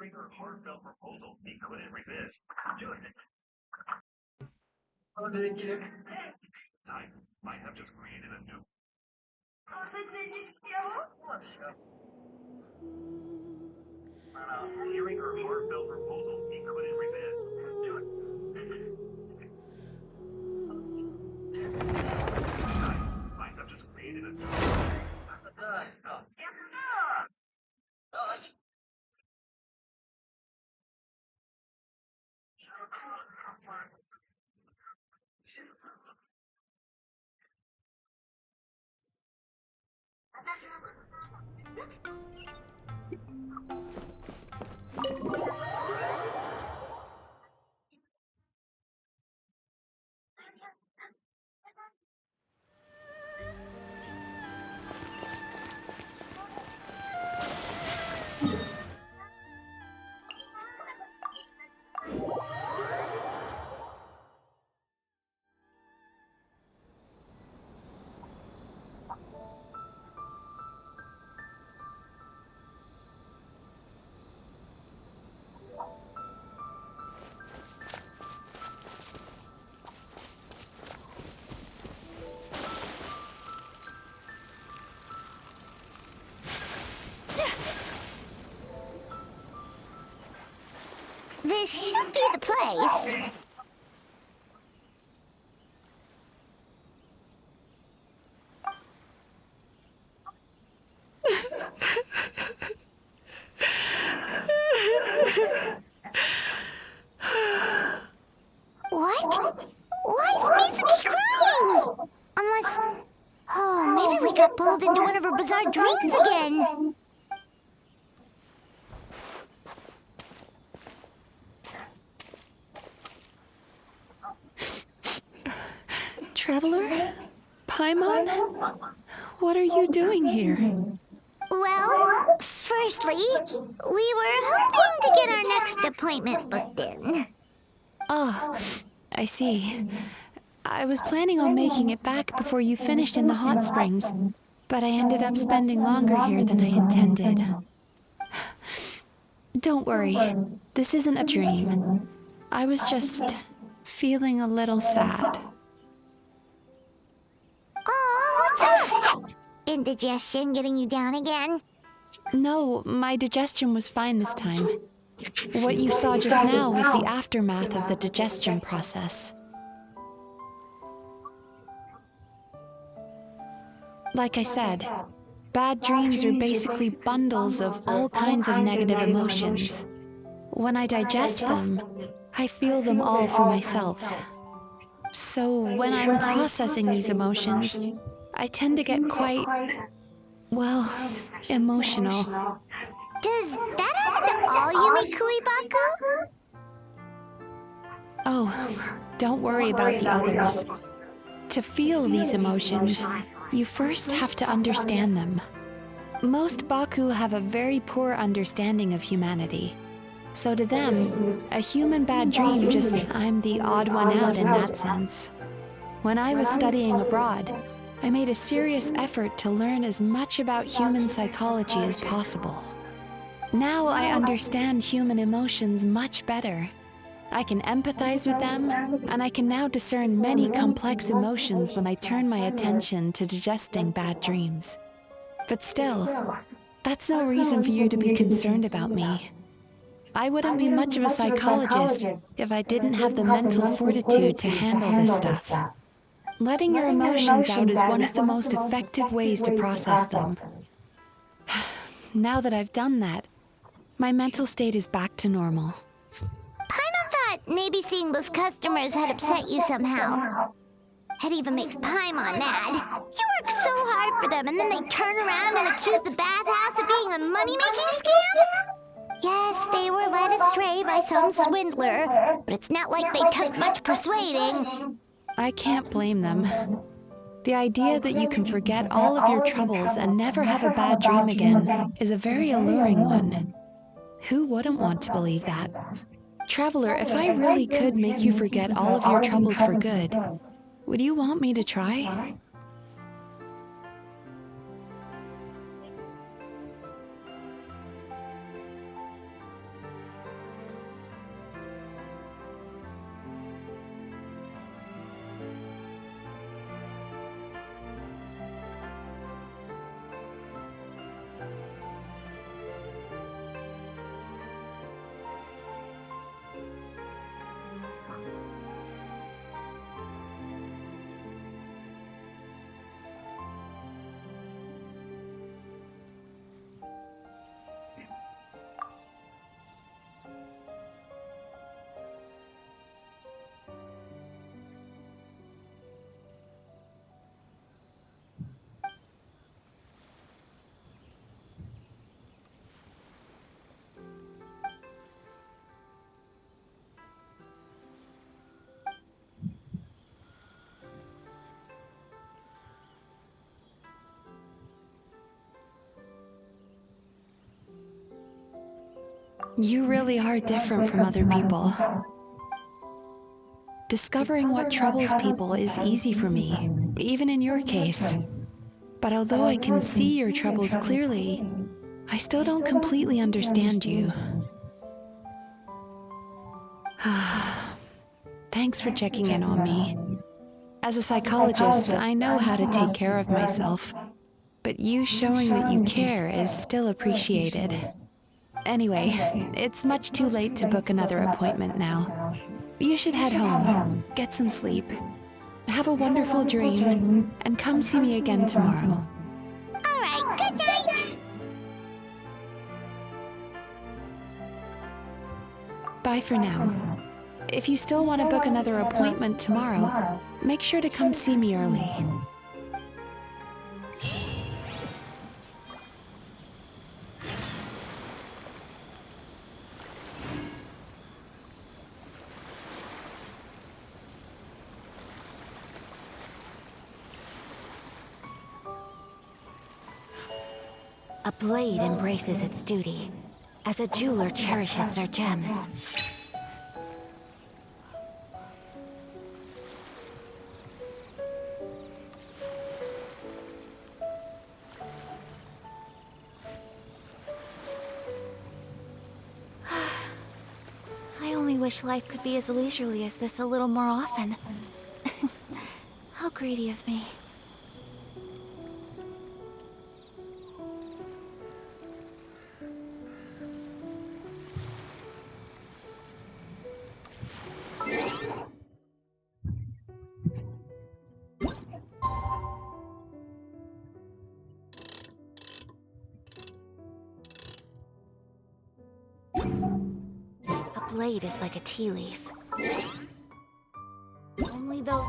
hearing her heartfelt proposal, he couldn't resist. Good. Time might have just created a new. Hearing her heartfelt proposal, he couldn't resist. Time might have just created a new. This should be the place. What? Why is Mizuki crying? Unless... Oh, maybe we got pulled into one of her bizarre dreams again. Traveler? Paimon? What are you doing here? Well, firstly, we were hoping to get our next appointment booked in. Oh, I see. I was planning on making it back before you finished in the hot springs, but I ended up spending longer here than I intended. Don't worry, this isn't a dream. I was just feeling a little sad. Oh, what's up? Indigestion getting you down again? No, my digestion was fine this time. What you saw just now was the aftermath of the digestion process. Like I said, bad dreams are basically bundles of all kinds of negative emotions. When I digest them, I feel them all for myself. So when I'm processing these emotions, I tend to get quite, well, emotional. Does that happen to all Yumikui Baku? Oh, don't worry about the others. To feel these emotions, you first have to understand them. Most Baku have a very poor understanding of humanity. So to them, a human bad dream just, I'm the odd one out in that sense. When I was studying abroad, I made a serious effort to learn as much about human psychology as possible. Now I understand human emotions much better. I can empathize with them, and I can now discern many complex emotions when I turn my attention to digesting bad dreams. But still, that's no reason for you to be concerned about me. I wouldn't be much of a psychologist if I didn't have the mental fortitude to handle this stuff. Letting your emotions out is one of the most effective ways to process them. Now that I've done that, my mental state is back to normal. Paimon thought maybe seeing those customers had upset you somehow. It even makes Paimon mad. You work so hard for them and then they turn around and accuse the bathhouse of being a money-making scam? Yes, they were led astray by some swindler, but it's not like they took much persuading. I can't blame them. The idea that you can forget all of your troubles and never have a bad dream again is a very alluring one. Who wouldn't want to believe that? Traveler, if I really could make you forget all of your troubles for good, would you want me to try? You really are different from other people. Discovering what troubles people is easy for me, even in your case. But although I can see your troubles clearly, I still don't completely understand you. Thanks for checking in on me. As a psychologist, I know how to take care of myself, but you showing that you care is still appreciated. Anyway, it's much too late to book another appointment now. You should head home, get some sleep, have a wonderful dream, and come see me again tomorrow. All right, good night! Bye for now. If you still want to book another appointment tomorrow, make sure to come see me early. A blade embraces its duty, as a jeweler cherishes their gems. I only wish life could be as leisurely as this a little more often. How greedy of me. A blade is like a tea leaf. Only though...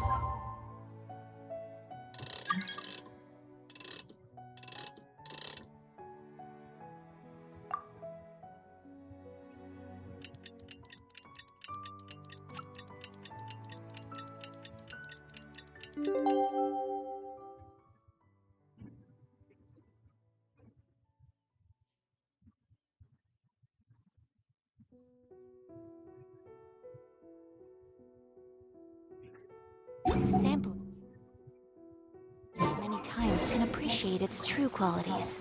sample many times can appreciate its true qualities.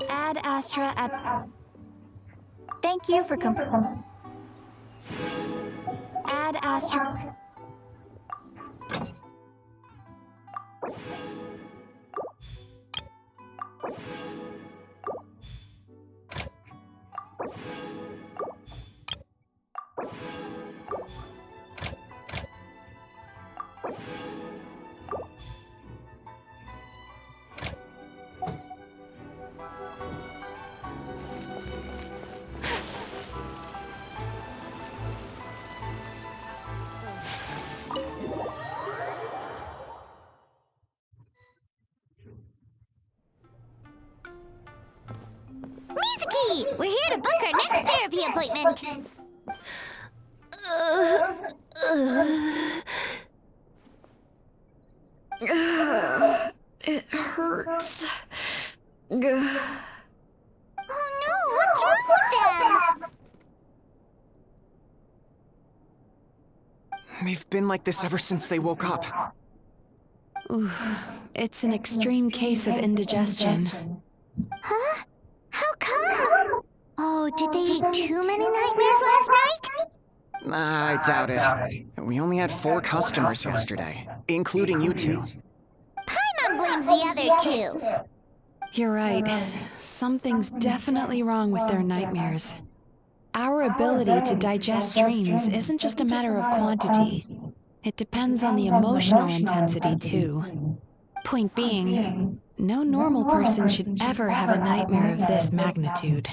Ad Astra at... Thank you for Ad Astra... Mizuki! We're here to book our next therapy appointment! It hurts. Oh no, what's wrong with them? They've been like this ever since they woke up. Ooh, it's an extreme case of indigestion. Huh? How come? Oh, did they eat too many nightmares last night? I doubt it. We only had 4 customers yesterday, including you two. Paimon blames the other two. You're right. Something's definitely wrong with their nightmares. Our ability to digest dreams isn't just a matter of quantity. It depends on the emotional intensity, too. Point being, no normal person should ever have a nightmare of this magnitude.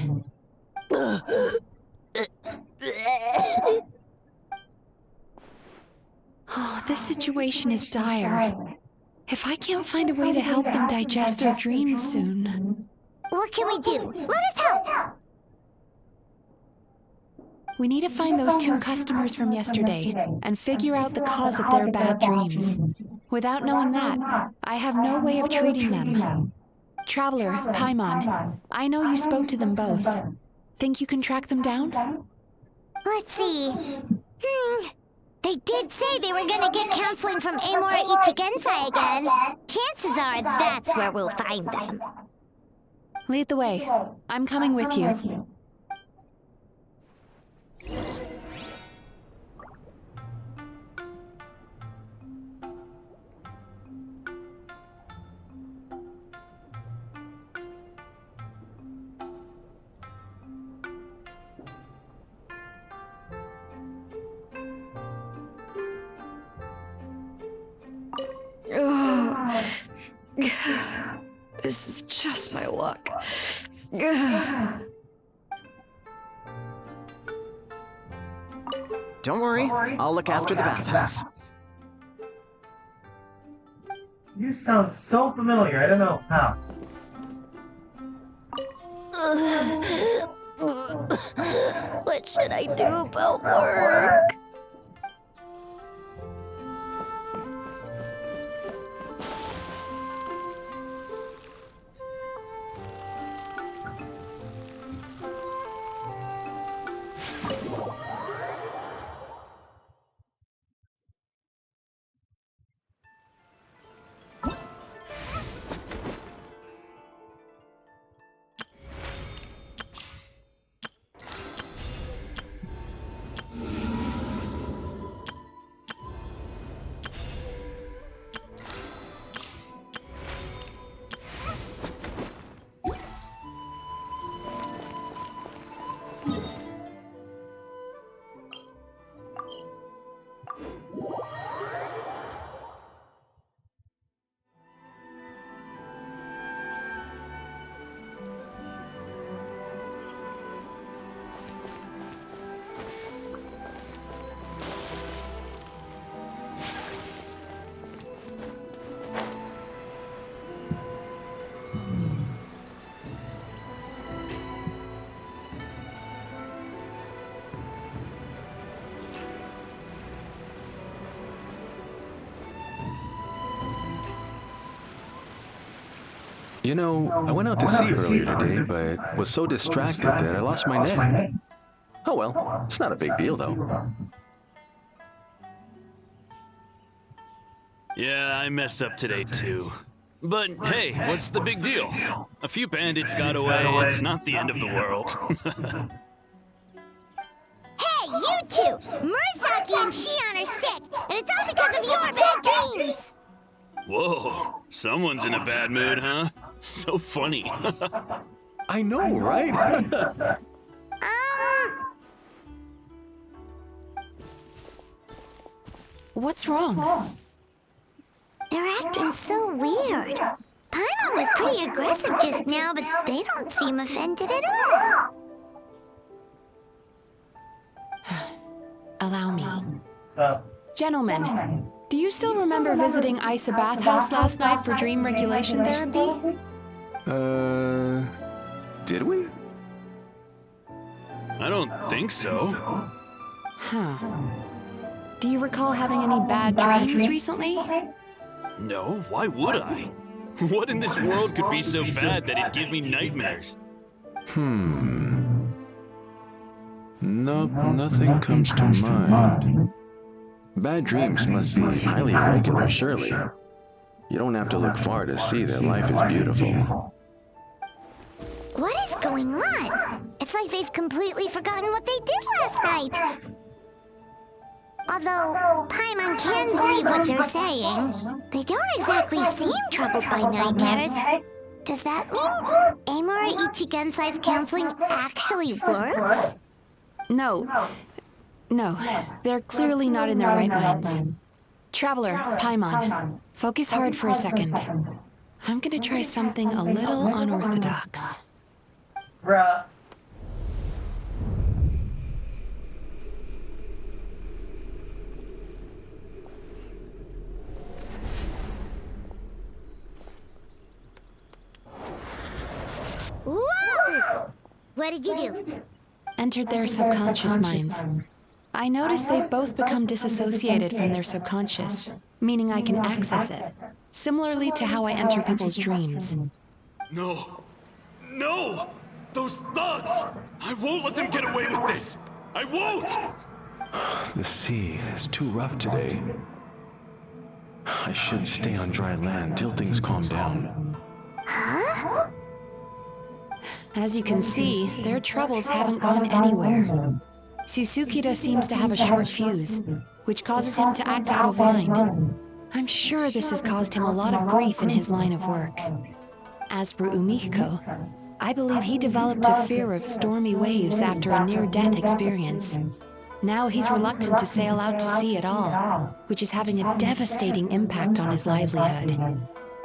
Oh, this situation is dire. If I can't find a way to help them digest their dreams soon... What can we do? Let us help! We need to find those 2 customers from yesterday and figure out the cause of their bad dreams. Without knowing that, I have no way of treating them. Traveler, Paimon, I know you spoke to them both. Think you can track them down? Let's see. They did say they were gonna get counseling from Amora Ichigensai again. Chances are that's where we'll find them. Lead the way. I'm coming with you. This is just my luck. Don't worry, I'll look after the bathhouse. You sound so familiar, I don't know how. What should I do about work? You know, I went out to sea earlier today, but was so distracted that I lost my net. Oh well, it's not a big deal though. Yeah, I messed up today too. But hey, what's the big deal? A few bandits got away, it's not the end of the world. Hey, you two! Murasaki and Shion are sick, and it's all because of your bad dreams! Whoa, someone's in a bad mood, huh? So funny. I know, right? What's wrong? They're acting so weird. Paimon was pretty aggressive just now, but they don't seem offended at all. Allow me. So, Gentlemen, do you still remember visiting Isa Bathhouse last night for dream regulation therapy? Did we? I don't think so. Huh. Do you recall having any bad dreams recently? No, why would I? What in this world could be so bad that it'd give me nightmares? Nope, nothing comes to mind. Bad dreams must be highly irregular, surely. You don't have to look far to see that life is beautiful. What is going on? It's like they've completely forgotten what they did last night. Although Paimon can believe what they're saying, they don't exactly seem troubled by nightmares. Does that mean Amora Ichigensai's counseling actually works? No. No, they're clearly not in their right minds. Traveler, Paimon, focus hard for a second. I'm gonna try something a little unorthodox. Bruh. Whoa! What did you do? Entered their subconscious minds. I noticed they've both become disassociated from their subconscious, meaning I can access it, similarly to how I enter people's dreams. No. No! Those thugs! I won't let them get away with this! I won't! The sea is too rough today. I should stay on dry land till things calm down. As you can see, their troubles haven't gone anywhere. Susukida seems to have a short fuse, which causes him to act out of line. I'm sure this has caused him a lot of grief in his line of work. As for Umihiko, I believe he developed a fear of stormy waves after a near-death experience. Now he's reluctant to sail out to sea at all, which is having a devastating impact on his livelihood.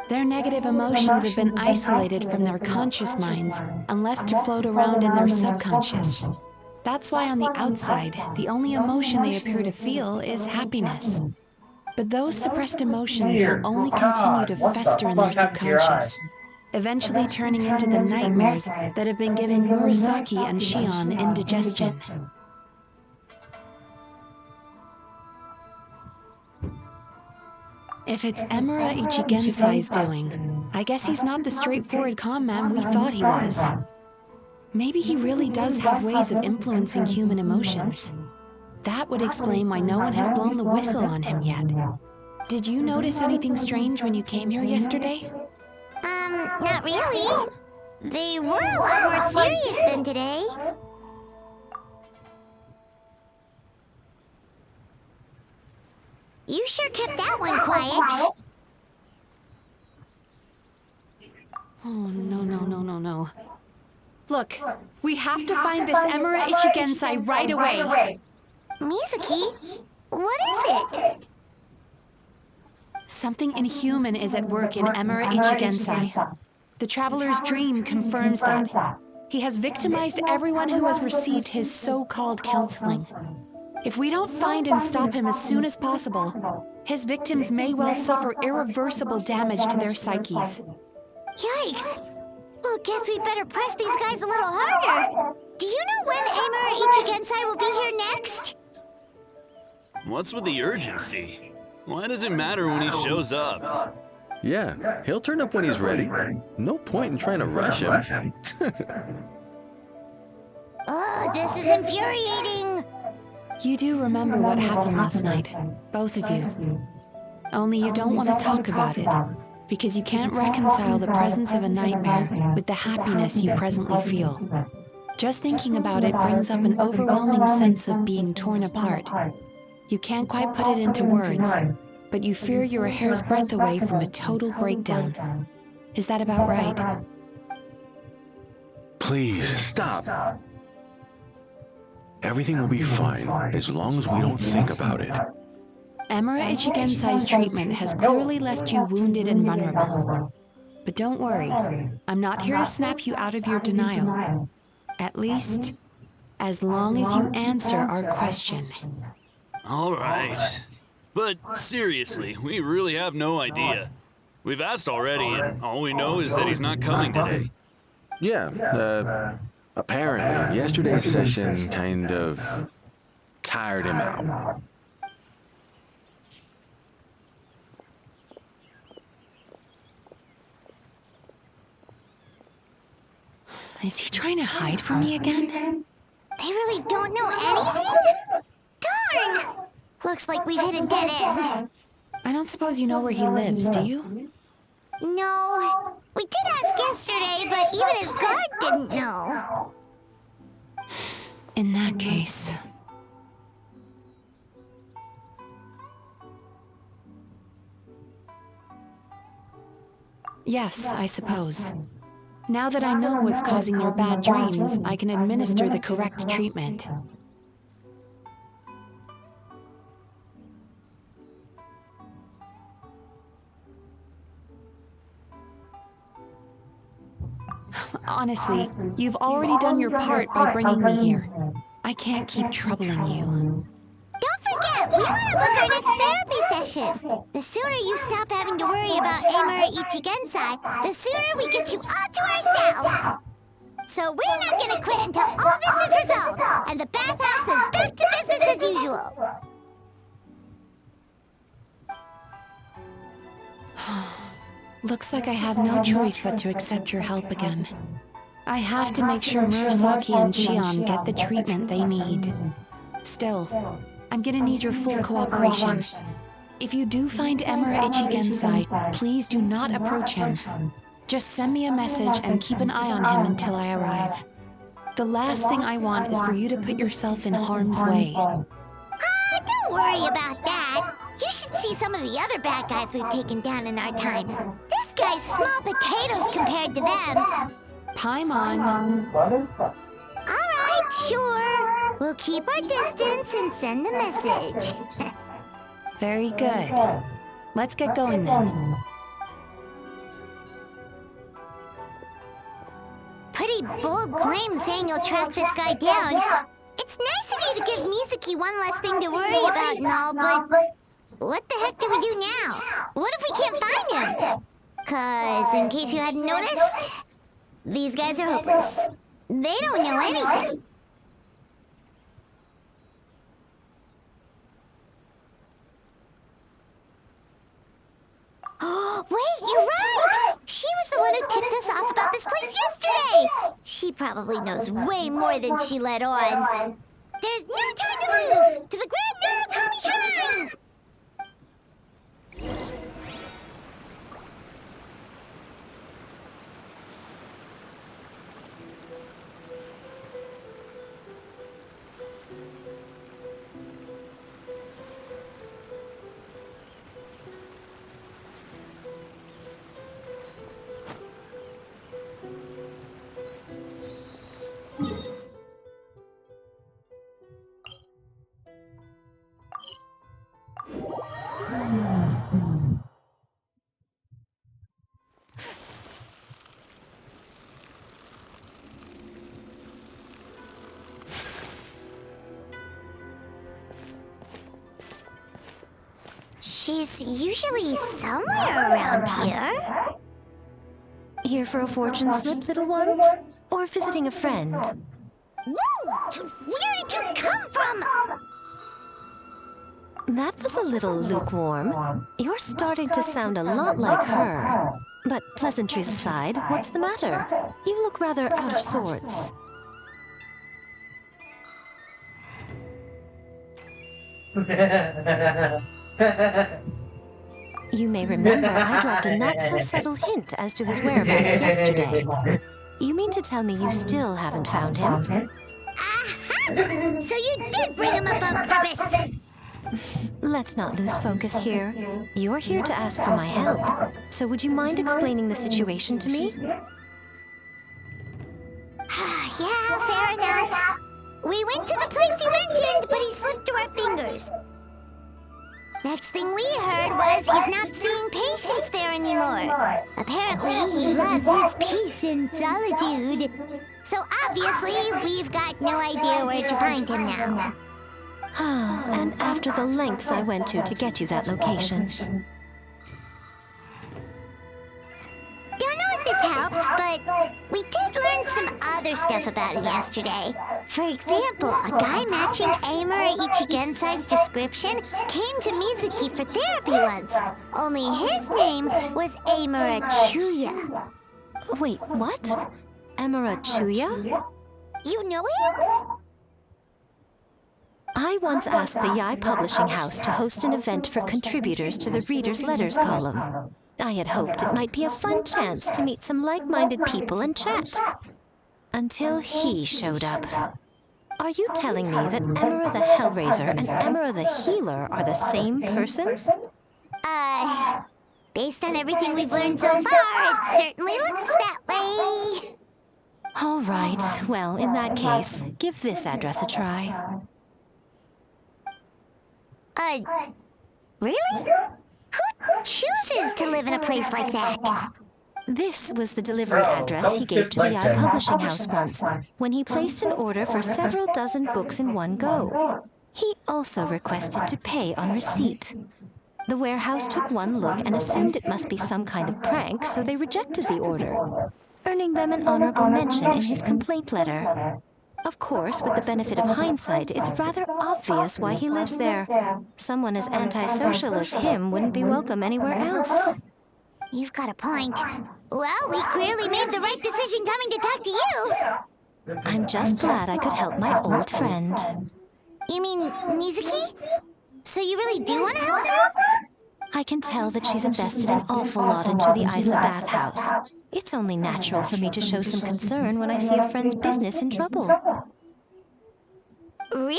Their negative emotions have been isolated from their conscious minds and left to float around in their subconscious. That's why on the outside, the only emotion they appear to feel is happiness. But those suppressed emotions will only continue to fester in their subconscious, eventually turning into the nightmares that have been giving Murasaki and Shion indigestion. If it's Emura Ichigensai's doing, I guess he's not the straightforward calm man we thought he was. Maybe he really does have ways of influencing human emotions. That would explain why no one has blown the whistle on him yet. Did you notice anything strange when you came here yesterday? Not really. They were a lot more serious than today. You sure kept that one quiet. Oh, no. Look, we have to find this Emura Ichigensai right away. Mizuki, what is it? Something inhuman is at work in Emura Ichigensai. The Traveler's dream confirms that. He has victimized everyone who has received his so-called counseling. If we don't find and stop him as soon as possible, his victims may well suffer irreversible damage to their psyches. Yikes! Well, guess we better press these guys a little harder. Do you know when Amura Ichigensai will be here next? What's with the urgency? Why does it matter when he shows up? Yeah, he'll turn up when he's ready. No point in trying to rush him. Oh, this is infuriating. You do remember what happened last night, both of you. Only you don't want to talk about it, because you can't reconcile the presence of a nightmare with the happiness you presently feel. Just thinking about it brings up an overwhelming sense of being torn apart. You can't quite put it into words, but you fear you're a hair's breadth away from a total breakdown. Is that about right? Please, stop. Everything will be fine as long as we don't think about it. Emura Ichigensai's treatment has clearly left you wounded and vulnerable. But don't worry, I'm not here to snap you out of your denial. At least, as long as you answer our question. All right. But seriously, we really have no idea. We've asked already, and all we know is that he's not coming today. Yeah, apparently yesterday's session kind of tired him out. Is he trying to hide from me again? They really don't know anything? Darn! Looks like we've hit a dead end. I don't suppose you know where he lives, do you? No. We did ask yesterday, but even his guard didn't know. In that case... Yes, I suppose. Now that I know what's causing their bad dreams, I can administer the correct treatment. Honestly, you've already done your part by bringing me here. I can't keep troubling you. Don't forget, we want to book our next therapy session. The sooner you stop having to worry about Amura Ichigensai, the sooner we get you all to ourselves. So we're not going to quit until all this is resolved, and the bathhouse is back to business as usual. Looks like I have no choice but to accept your help again. I have to make sure Murasaki and Shion get the treatment they need. Still, I'm gonna need your full cooperation. If you do find Emura Ichigensai, please do not approach him. Just send me a message and keep an eye on him until I arrive. The last thing I want is for you to put yourself in harm's way. Don't worry about that. You should see some of the other bad guys we've taken down in our time. This guy's small potatoes compared to them. Paimon. Alright, sure. We'll keep our distance and send the message. Very good. Let's get going then. Pretty bold claim saying you'll track this guy down. It's nice of you to give Mizuki one less thing to worry about and all, but what the heck do we do now? What if we can't find him? 'Cause in case you hadn't noticed, these guys are hopeless. They don't know anything. Wait, you're right! She was the one who tipped us off about this place yesterday! She probably knows way more than she let on. There's no time to lose! To the Grand Narukami Shrine! She's usually somewhere around here. Here for a fortune slip, little ones? Or visiting a friend? Whoa! Where did you come from? That was a little lukewarm. You're starting to sound a lot like her. But pleasantries aside, what's the matter? You look rather out of sorts. You may remember I dropped a not-so-subtle hint as to his whereabouts yesterday. You mean to tell me you still haven't found him? Aha! So you did bring him up on purpose! Let's not lose focus here. You're here to ask for my help. So would you mind explaining the situation to me? Yeah, fair enough. We went to the place you mentioned, but he slipped through our fingers. Next thing we heard was he's not seeing patients there anymore. Apparently, he loves his peace and solitude. So obviously, we've got no idea where to find him now. And after the lengths I went to get you that location. Don't know if this helps, but we did learn some other stuff about him yesterday. For example, a guy matching Amura Ichigensai's description came to Mizuki for therapy once. Only his name was Amura Chuya. Wait, what? Amura Chuya? You know him? I once asked the Yai Publishing House to host an event for contributors to the Reader's Letters column. I had hoped it might be a fun chance to meet some like-minded people and chat. Until he showed up. Are you telling me that Emera the Hellraiser and Emera the Healer are the same person? Based on everything we've learned so far, it certainly looks that way. All right. Well, in that case, give this address a try. Really? Who chooses to live in a place like that? This was the delivery address he gave to the publishing house once, when he placed an order for several dozen books in one go. He also requested to pay on receipt. The warehouse took one look and assumed it must be some kind of prank, so they rejected the order, earning them an honorable mention in his complaint letter. Of course, with the benefit of hindsight, it's rather obvious why he lives there. Someone as antisocial as him wouldn't be welcome anywhere else. You've got a point. Well, we clearly made the right decision coming to talk to you. I'm just glad I could help my old friend. You mean Mizuki? So you really do want to help her? I can tell that she's invested an awful lot into the Isa bathhouse. It's only natural for me to show some concern when I see a friend's business in trouble. Really?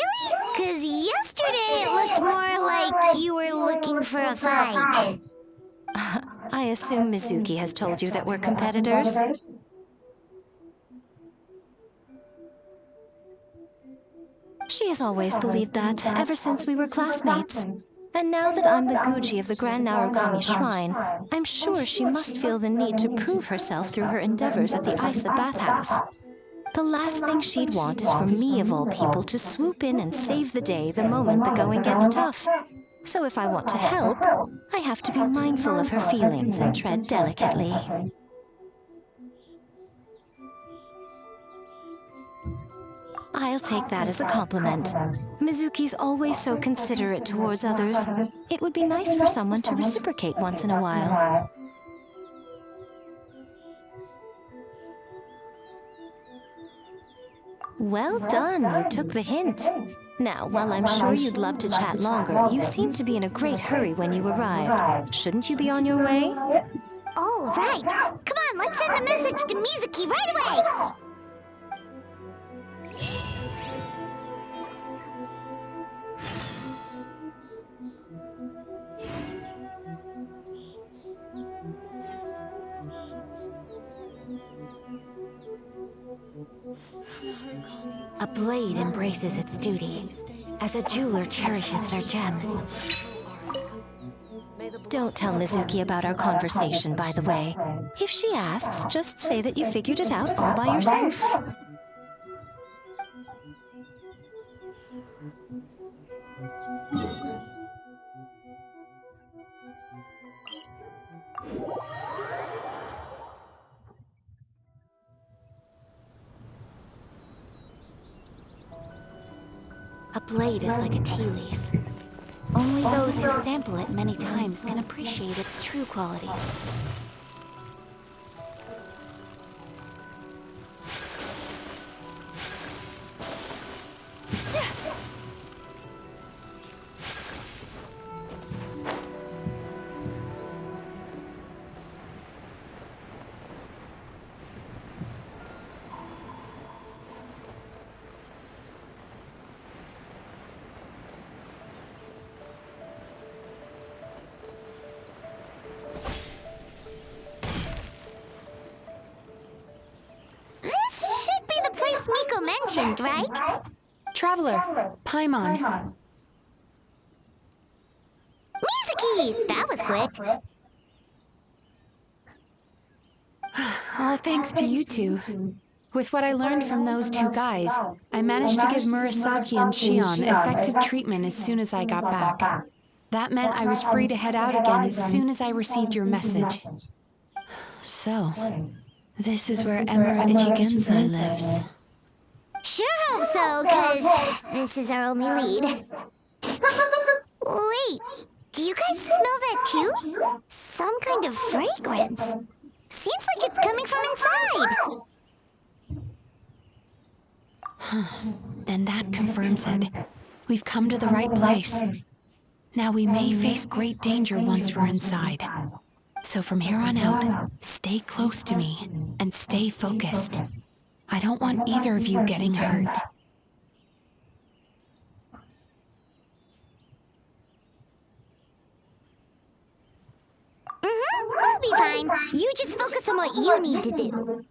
'Cause yesterday it looked more like you were looking for a fight. I assume Mizuki has told you that we're competitors? She has always believed that, ever since we were classmates. And now that I'm the Guji of the Grand Narukami Shrine, I'm sure she must feel the need to prove herself through her endeavors at the Isa bathhouse. The last thing she'd want is for me, of all people, to swoop in and save the day the moment the going gets tough. So if I want to help, I have to be mindful of her feelings and tread delicately. I'll take that as a compliment. Mizuki's always so considerate towards others. It would be nice for someone to reciprocate once in a while. Well done, you took the hint. Now, while I'm sure you'd love to chat longer, you seemed to be in a great hurry when you arrived. Shouldn't you be on your way? Oh, right. Come on, let's send a message to Mizuki right away. A blade embraces its duty, as a jeweler cherishes their gems. Don't tell Mizuki about our conversation, by the way. If she asks, just say that you figured it out all by yourself. A blade is like a tea leaf. Only those who sample it many times can appreciate its true qualities. Miko mentioned, right? Traveler, Paimon. Mizuki! That was quick. All thanks to you two. With what I learned from those two guys, I managed to give Murasaki and Shion effective treatment as soon as I got back. That meant I was free to head out again as soon as I received your message. So, this is where Emira Ichigensai lives. Sure hope so, 'cause this is our only lead. Wait, do you guys smell that too? Some kind of fragrance. Seems like it's coming from inside. Then that confirms it. We've come to the right place. Now we may face great danger once we're inside. So from here on out, stay close to me and stay focused. I don't want either of you getting hurt. fine. You just focus on what you need to do.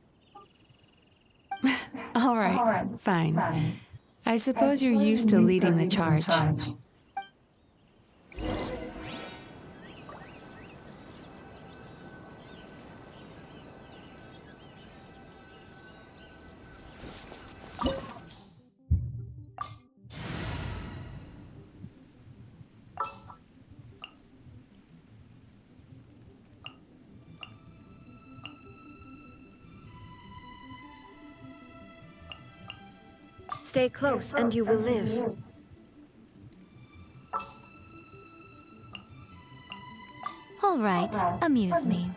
All right, fine. I suppose you're used to leading the charge. Stay close and you will live. All right, amuse me.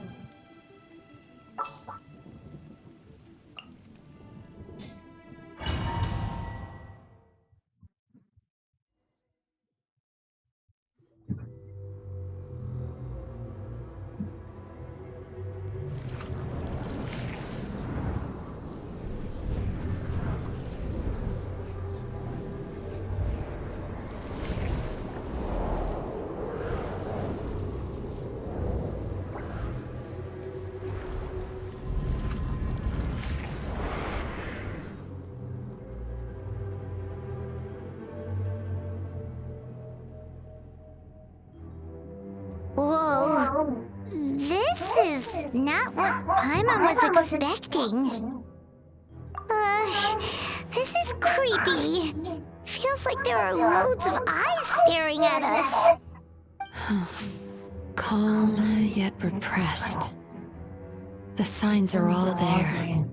Whoa. This is not what Paimon was expecting. This is creepy. Feels like there are loads of eyes staring at us. Calm, yet repressed. The signs are all there.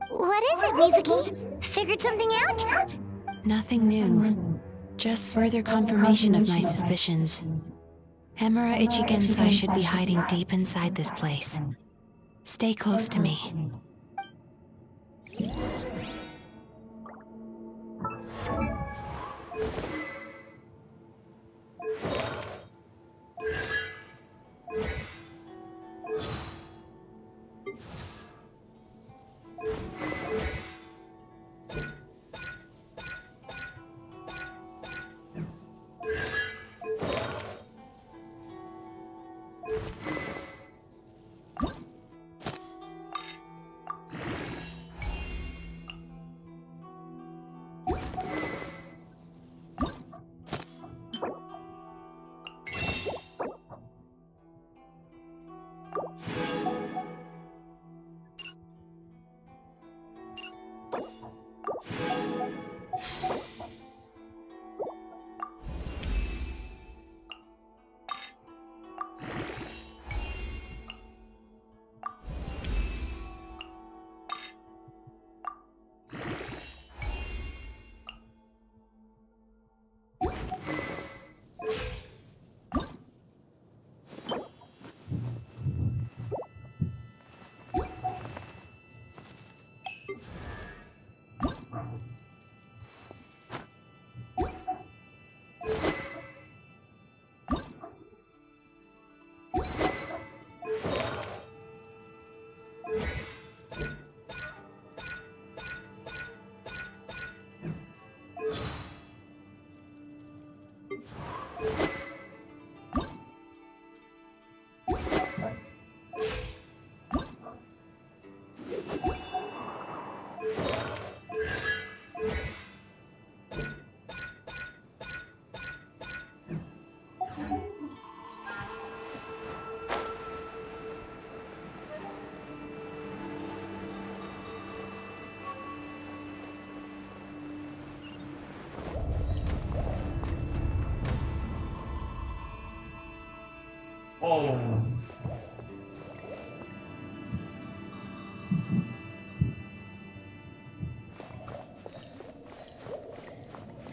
What is it, Mizuki? Figured something out? Nothing new. Just further confirmation of my suspicions. Emura Ichigensai should be hiding deep inside this place. Stay close to me.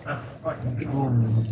That's fucking cool.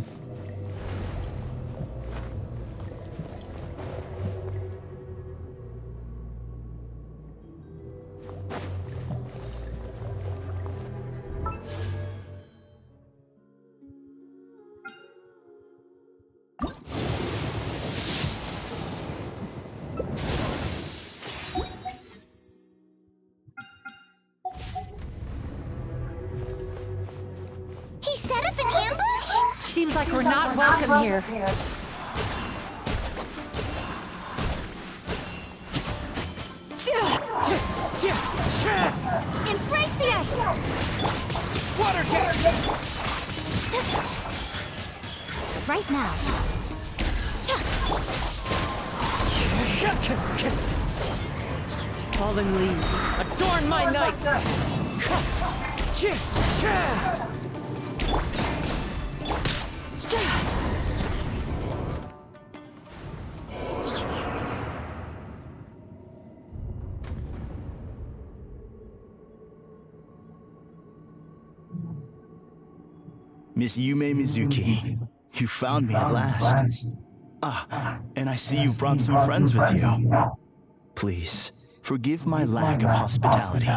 He set up an ambush? Seems like we're not welcome here. Embrace the ice! Water jet! Right now. Fallen leaves, adorn my night! Miss Yume Mizuki, you found me at last. Ah, and I see you brought some friends with you. Please, forgive my lack of hospitality.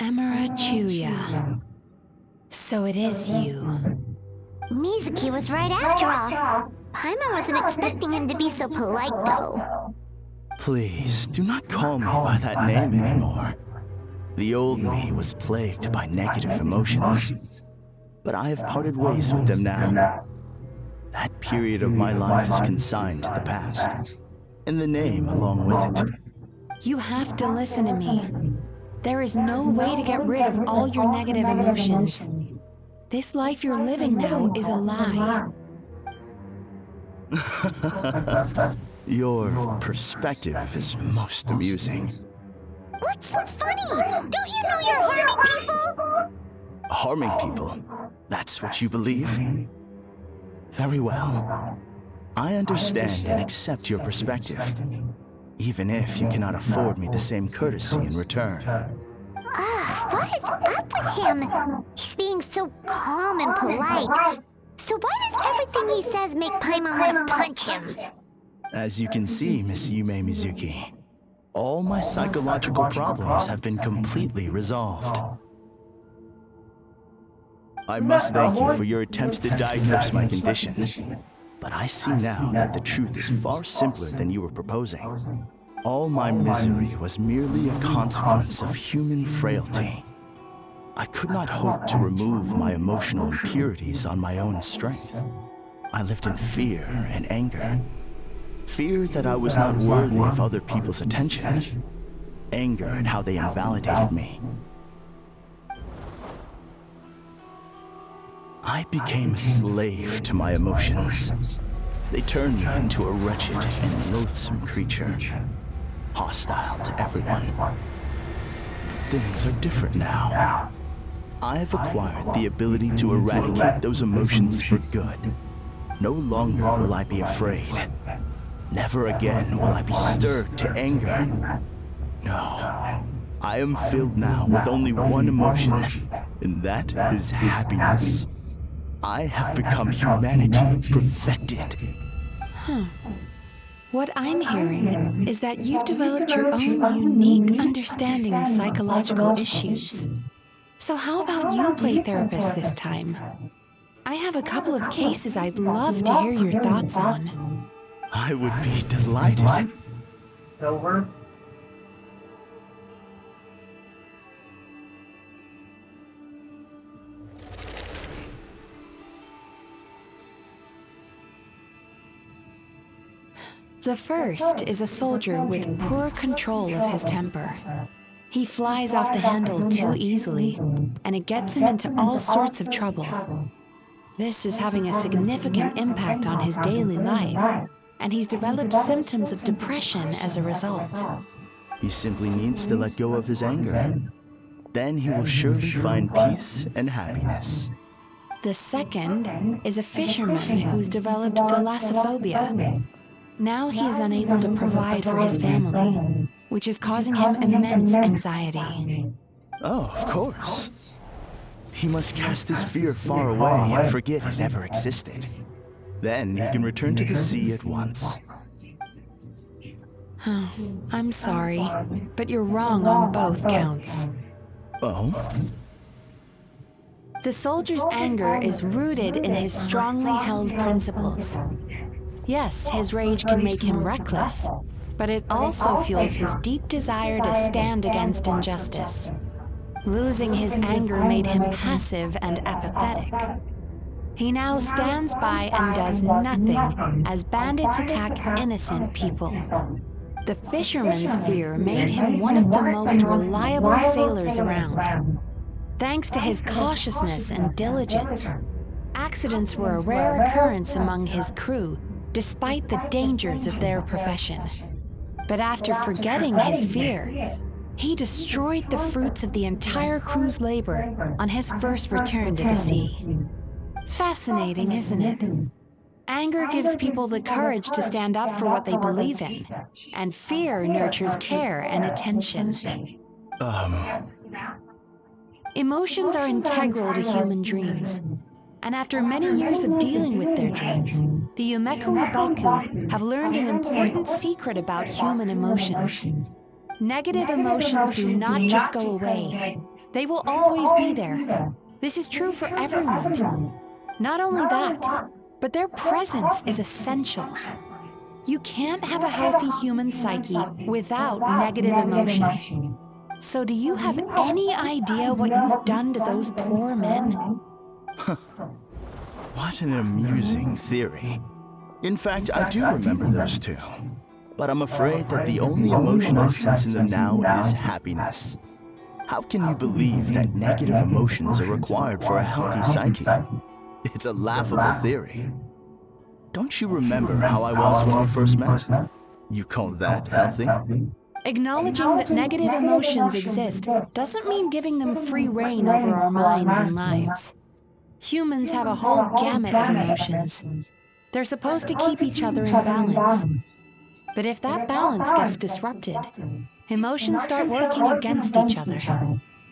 Amara Chuya. So it is you. Mizuki was right after all. Paimon wasn't expecting him to be so polite, though. Please, do not call me by that name anymore. The old me was plagued by negative emotions, but I have parted ways with them now. That period of my life is consigned to the past, and the name along with it. You have to listen to me. There is no way to get rid of all your negative emotions. This life you're living now is a lie. Your perspective is most amusing. What's so funny? Don't you know you're harming people? Harming people? That's what you believe? Very well. I understand and accept your perspective, even if you cannot afford me the same courtesy in return. What is up with him? He's being so calm and polite. So why does everything he says make Paimon want to punch him? As you can see, Miss Yume Mizuki, all my psychological problems have been completely resolved. I must thank you for your attempts to diagnose my condition, but I see now that the truth is far simpler than you were proposing. All my misery was merely a consequence of human frailty. I could not hope to remove my emotional impurities on my own strength. I lived in fear and anger. Fear that I was not worthy of other people's attention. Anger at how they invalidated me. I became a slave to my emotions. They turned me into a wretched and loathsome creature, hostile to everyone. But things are different now. I have acquired the ability to eradicate those emotions for good. No longer will I be afraid. Never again will I be stirred to anger. No, I am filled now with only one emotion, and that is happiness. I have become humanity perfected. What I'm hearing is that you've developed your own unique understanding of psychological issues. So how about you play therapist this time? I have a couple of cases I'd love to hear your thoughts on. I would be delighted. Silver? The first is a soldier with poor control of his temper. He flies off the handle too easily, and it gets him into all sorts of trouble. This is having a significant impact on his daily life, and he's developed symptoms of depression as a result. He simply needs to let go of his anger. Then he will surely find peace and happiness. The second is a fisherman who's developed thalassophobia. Now he's unable to provide for his family, which is causing him immense anxiety. Oh, of course. He must cast his fear far away and forget it ever existed. Then he can return to the sea at once. I'm sorry, but you're wrong on both counts. Oh? The soldier's anger is rooted in his strongly held principles. Yes, his rage can make him reckless, but it also fuels his deep desire to stand against injustice. Losing his anger made him passive and apathetic. He now stands by and does nothing as bandits attack innocent people. The fisherman's fear made him one of the most reliable sailors around. Thanks to his cautiousness and diligence, accidents were a rare occurrence among his crew, despite the dangers of their profession. But after forgetting his fear, he destroyed the fruits of the entire crew's labor on his first return to the sea. Fascinating, isn't it? Anger gives people the courage to stand up for what they believe in, and fear nurtures care and attention. Emotions are integral to human dreams, and after many years of dealing with their dreams, the Yumekoi Baku have learned an important secret about human emotions. Negative emotions do not just go away. They will always be there. This is true for everyone. Not only that, but their presence is essential. You can't have a healthy human psyche without negative emotion. So do you have any idea what you've done to those poor men? What an amusing theory. In fact, I do remember those two. But I'm afraid that the only emotion I sense in them now is happiness. How can you believe that negative emotions are required for a healthy psyche? It's a laughable theory. Don't you remember how I was when we first met? You call that healthy? Acknowledging that negative emotions exist doesn't mean giving them free rein over our minds and lives. Humans have a whole gamut of emotions. They're supposed to keep each other in balance. But if that balance gets disrupted, emotions start working against each other.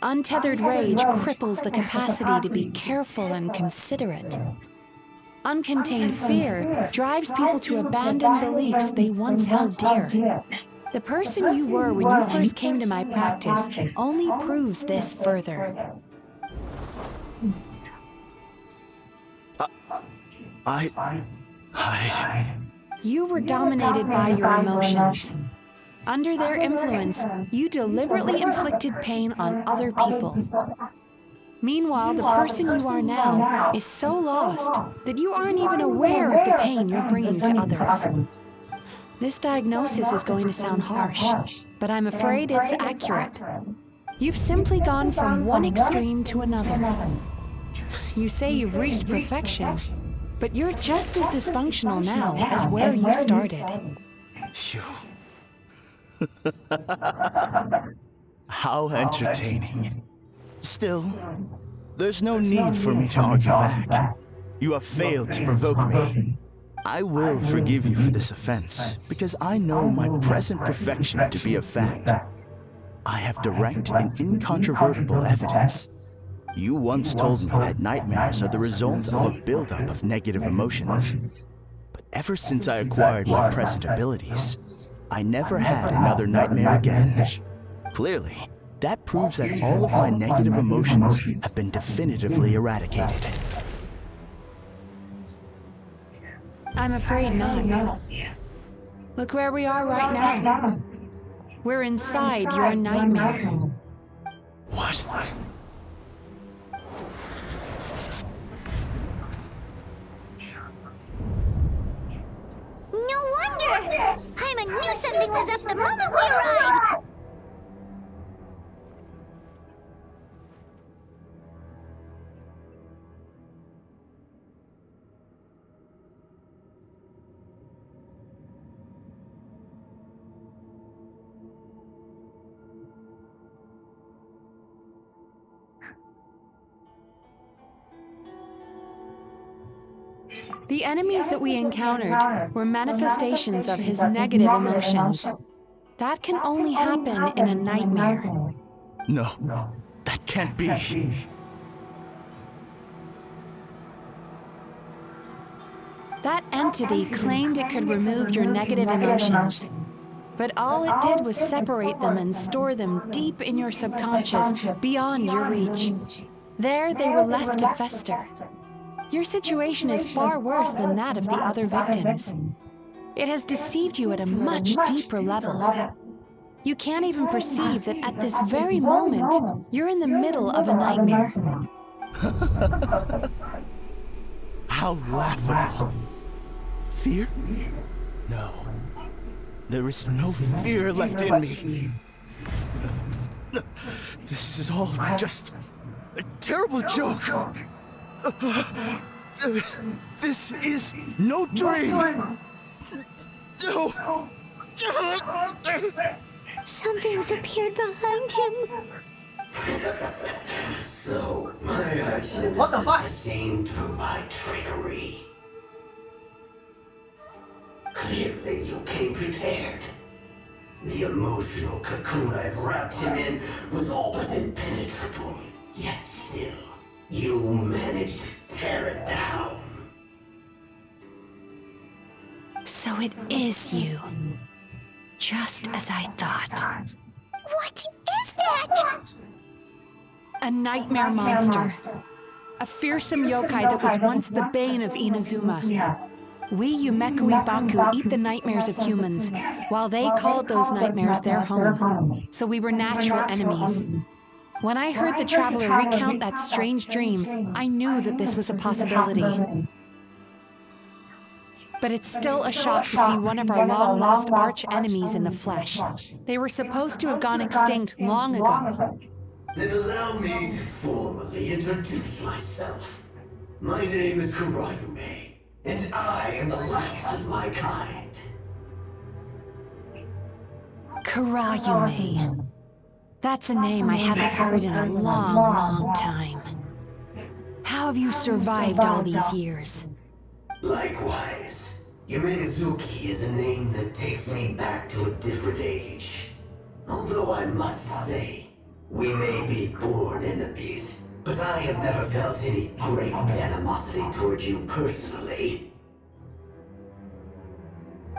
Untethered rage cripples the capacity to be careful and considerate. Uncontained fear drives people to abandon beliefs they once held dear. The person you were when you first came to my practice only proves this further. You were dominated by your emotions. Under their influence, you deliberately inflicted pain on other people. Meanwhile, the person you are now is so lost that you aren't even aware of the pain you're bringing to others. This diagnosis is going to sound harsh, but I'm afraid it's accurate. You've simply gone from one extreme to another. You say you've reached perfection, but you're just as dysfunctional now as where you started. How entertaining. Still, there's no need for me to argue back. You have failed to provoke me. I will forgive you for this offense, because I know my present perfection to be a fact. I have direct and incontrovertible evidence. You once told me that nightmares are the result of a buildup of negative emotions. But ever since I acquired my present abilities, I never had another nightmare again. Clearly, that proves that all of my negative emotions have been definitively eradicated. I'm afraid not. Look where we are right now. We're inside your nightmare. What? No wonder! Paimon knew something was up the moment we arrived! The enemies that we encountered were manifestations of his negative emotions. That can only happen in a nightmare. No, that can't be. That entity claimed it could remove your negative emotions, but all it did was separate them and store them deep in your subconscious, beyond your reach. There they were left to fester. Your situation is far worse than that of the other victims. It has deceived you at a much deeper level. You can't even perceive that at this very moment, you're in the middle of a nightmare. How laughable. Fear? No. There is no fear left in me. This is all just a terrible joke. This is no dream. No. Something's appeared behind him. So, my agent is seen through my trickery. Clearly, you came prepared. The emotional cocoon I'd wrapped him in was all but impenetrable. Yet still, you managed to tear it down. So it is you. Just as I thought. What is that? A nightmare monster. A fearsome yokai that was once the bane of Inazuma. We Yumekui Baku eat the nightmares of humans, while they called those nightmares their home. So we were natural enemies. When I heard the traveler recount that strange dream, I knew that this was a possibility. But it's still a shock to see one of our long-lost arch-enemies in the flesh. They were supposed to have gone extinct long ago. Then allow me to formally introduce myself. My name is Kurayume, and I am the last of my kind. Kurayume. That's a name I haven't heard in a long, long time. How have you survived all these years? Likewise. Yumenazuki is a name that takes me back to a different age. Although I must say, we may be born enemies, but I have never felt any great animosity toward you personally.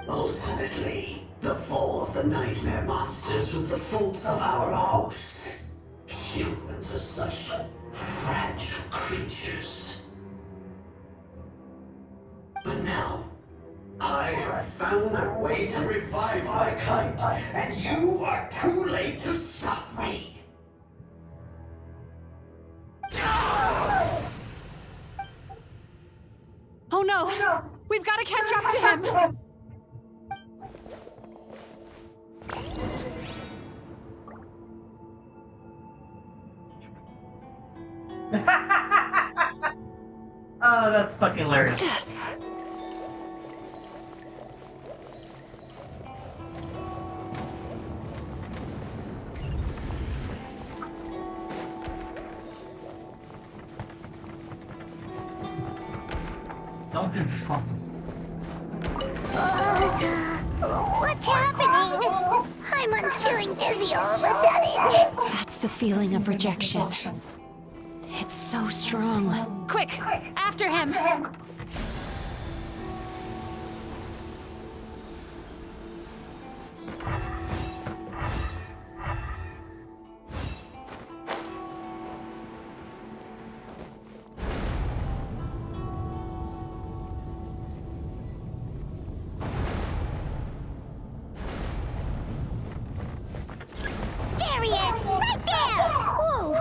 Ultimately, the fall of the nightmare monsters was the fault of our hosts. Humans are such fragile creatures. But now, I have found a way to revive my kind, and you are too late to stop me. Oh no! We've got to catch up to him! Oh, that's fucking hilarious. Don't insult him. What's happening? Haimon's feeling dizzy all of a sudden. That's the feeling of rejection. It's so strong. Quick! After him! There he is! Right there! Whoa!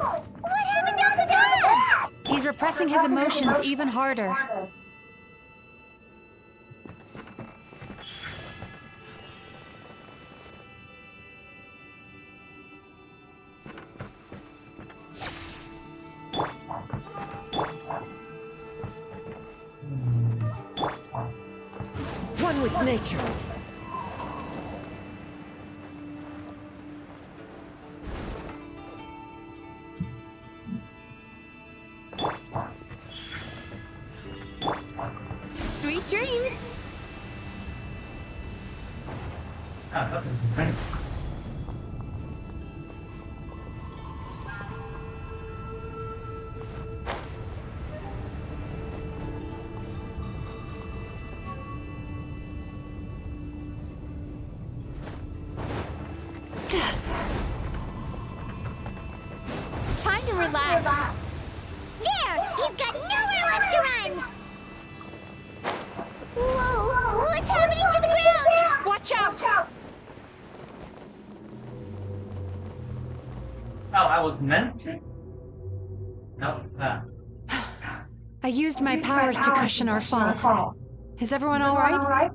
What happened to all the dogs? He's repressing his emotions even harder. One with nature. Sweet dreams! Ah, that's insane. Time to relax. There! He's got nowhere left to run! Whoa! What's happening to the ground? Watch out! Oh, I was meant to? No, I used my powers to cushion our fall. Is everyone all right?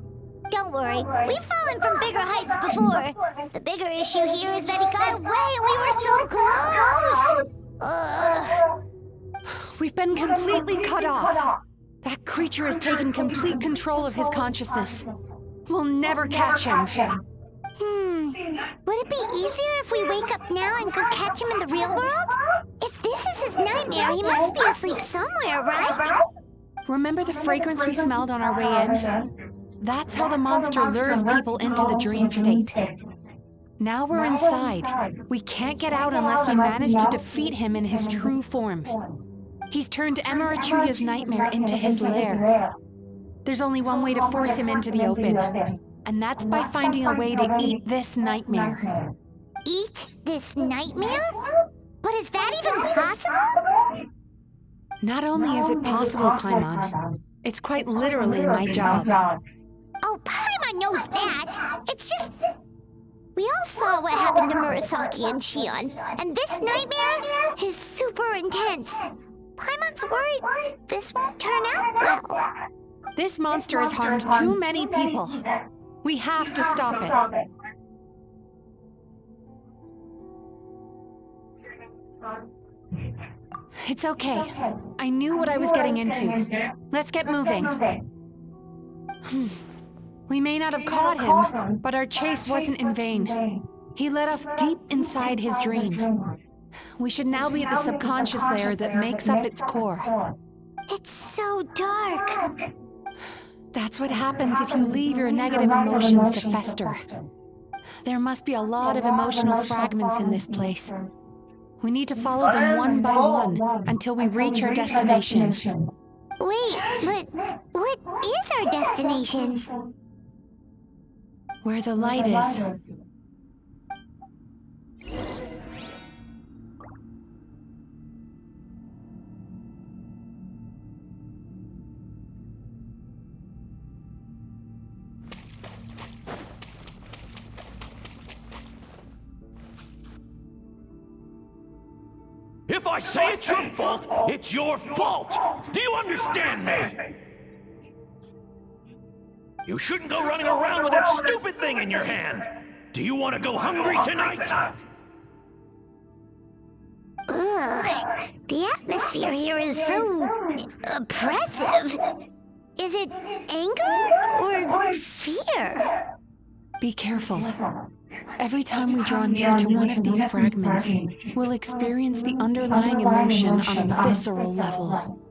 Don't worry, we've fallen from bigger heights before. The bigger issue here is that he got away and we were so close! Ugh. We've been completely cut off. That creature has taken complete control of his consciousness. We'll never catch him. Would it be easier if we wake up now and go catch him in the real world? If this is his nightmare, he must be asleep somewhere, right? Remember the fragrance we smelled on our way in? That's how the monster lures people into the dream state. Now we're inside. We can't get out unless we manage to defeat him in his true form. He's turned Emarachuya's nightmare into his lair. There's only one way to force him into the open, and that's by finding a way to eat this nightmare. Eat this nightmare? But is that even possible? Not only is it possible, Paimon, it's quite literally my job. Oh, Paimon knows that. It's just... We all saw what happened to Murasaki and Shion, and this nightmare is super intense. Paimon's worried this won't turn out well. This monster has harmed too many people. We have to stop it. It's okay. I knew what I was getting into. Let's get moving. We may not have caught him, but our chase wasn't in vain. He led us deep inside his dream. We should now be at the subconscious layer that makes up its core. It's so dark. That's what happens if you leave your negative emotions to fester. There must be a lot of emotional fragments in this place. We need to follow them one by one until we reach our destination. Wait, but what is our destination? Where the light is. If I say it's your fault, it's your fault! Do you understand me? You shouldn't go running around with that stupid thing in your hand! Do you want to go hungry tonight? Ugh, the atmosphere here is so... oppressive. Is it anger or fear? Be careful. Every time we draw near to one of these fragments, we'll experience the underlying emotion on a visceral level.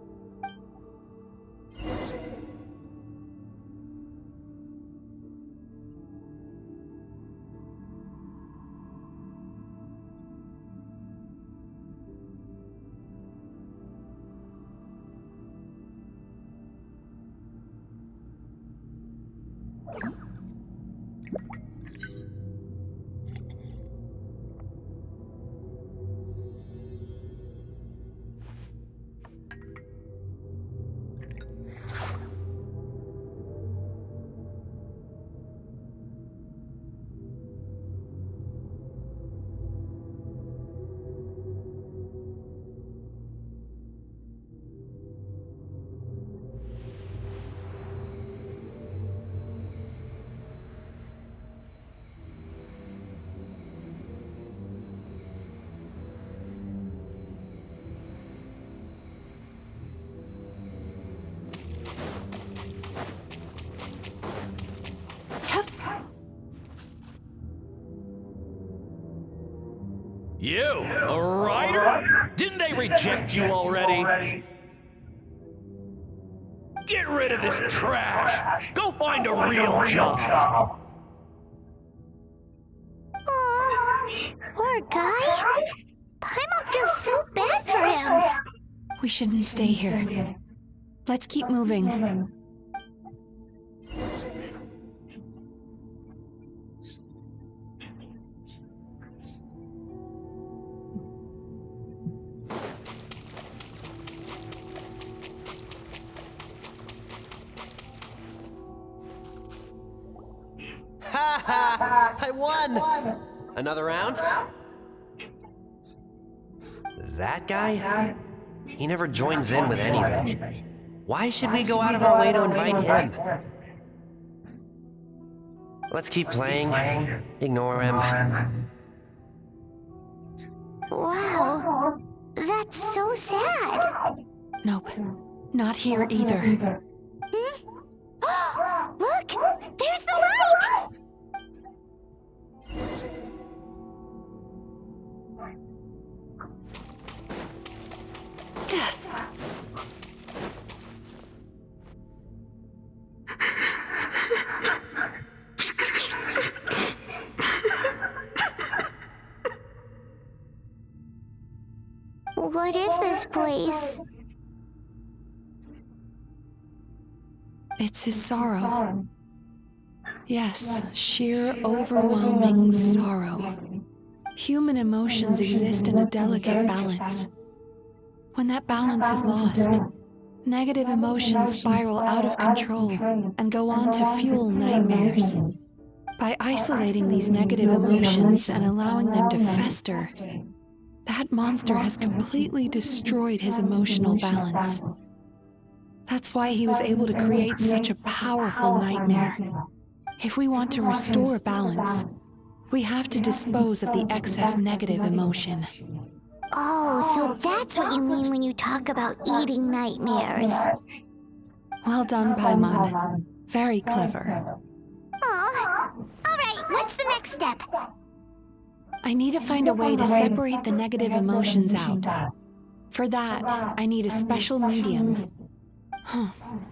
You, a writer? Didn't they reject you already? Get rid of this trash! Go find a real job! Aw, poor guy. Paimon feels so bad for him. We shouldn't stay here. Let's keep moving. Ha ha! I won! Another round? That guy? He never joins in with anything. Why should we go out of our way to invite him? Let's keep playing. Ignore him. Wow. That's so sad. Nope. Not here either. Look! There's the light! What is this place? It's his sorrow. Yes, sheer overwhelming sorrow. Human emotions exist in a delicate balance. When that balance is lost, negative emotions spiral out of control and go on to fuel nightmares. By isolating these negative emotions and allowing them to fester, that monster has completely destroyed his emotional balance. That's why he was able to create such a powerful nightmare. If we want to restore balance, we have to dispose of the excess negative emotion. Oh, so that's what you mean when you talk about eating nightmares. Well done, Paimon. Very clever. Aw. All right, what's the next step? I need to find a way to separate the negative emotions out. For that, I need a special medium.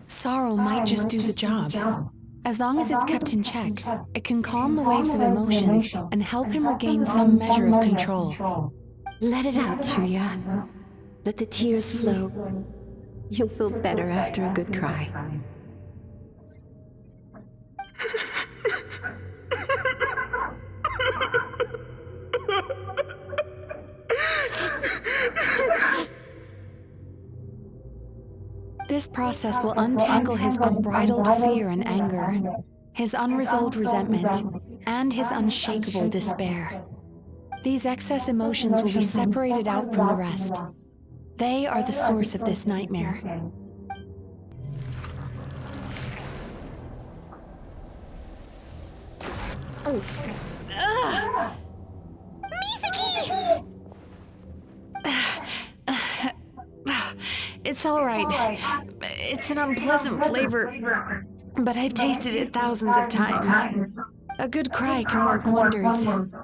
Sorrow might just do the job. As long as it's kept in check, it can calm the waves of emotions and help him regain some measure of control. Let it out, Chuya. Let the tears flow. You'll feel better after a good cry. This process will untangle his unbridled fear and anger, his unresolved resentment, and his unshakable despair. These excess emotions will be separated out from the rest. They are the source of this nightmare. Mizuki! It's all right. It's an unpleasant flavor, but I've tasted it thousands of times. A good cry can work wonders.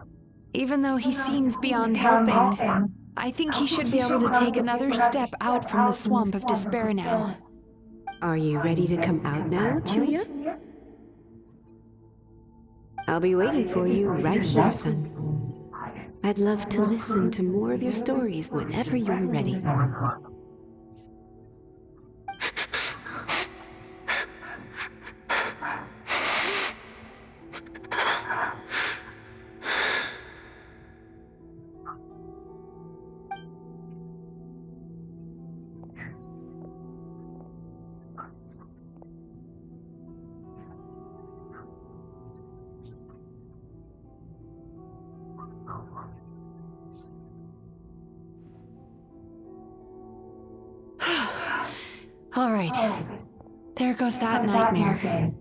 Even though he seems beyond helping, I think he should be able to take another step out from the swamp of despair now. Are you ready to come out now, Chuya? I'll be waiting for you right here, son. I'd love to listen to more of your stories whenever you're ready. All right. There goes that nightmare.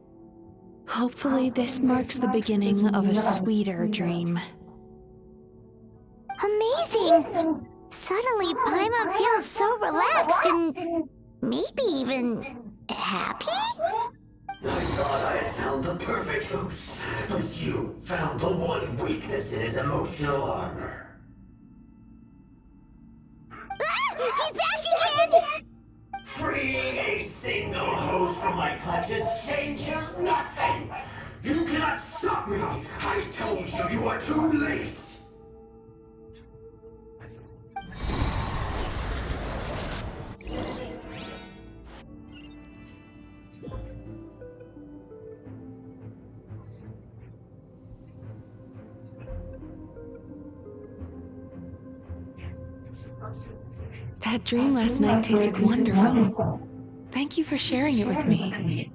Hopefully this marks the beginning of a sweeter dream. Amazing! Suddenly, Paimon feels so relaxed and maybe even happy? I thought I had found the perfect host, but you found the one weakness in his emotional armor. Ah! He's back again! Freeing a single host from my clutches changes nothing! You cannot stop me! I told you you are too late! That dream last night tasted wonderful. Thank you for sharing it with me.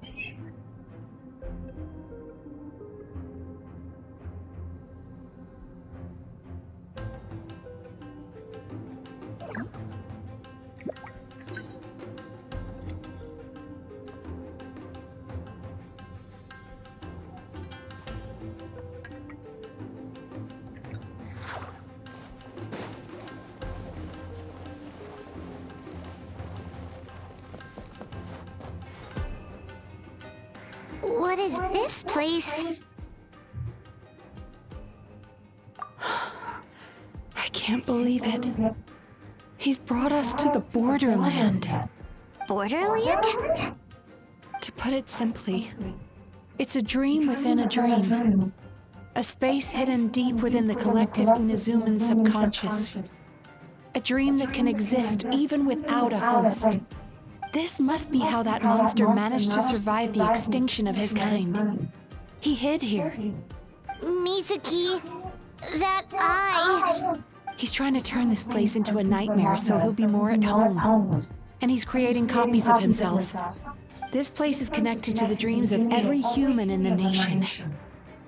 What is this place? I can't believe it. He's brought us to the borderland. Borderland? To put it simply, it's a dream within a dream. A space hidden deep within the collective Inazuman subconscious. A dream that can exist even without a host. This must be how that monster managed to survive the extinction of his kind. He hid here. Mizuki, that eye. He's trying to turn this place into a nightmare so he'll be more at home. And he's creating copies of himself. This place is connected to the dreams of every human in the nation.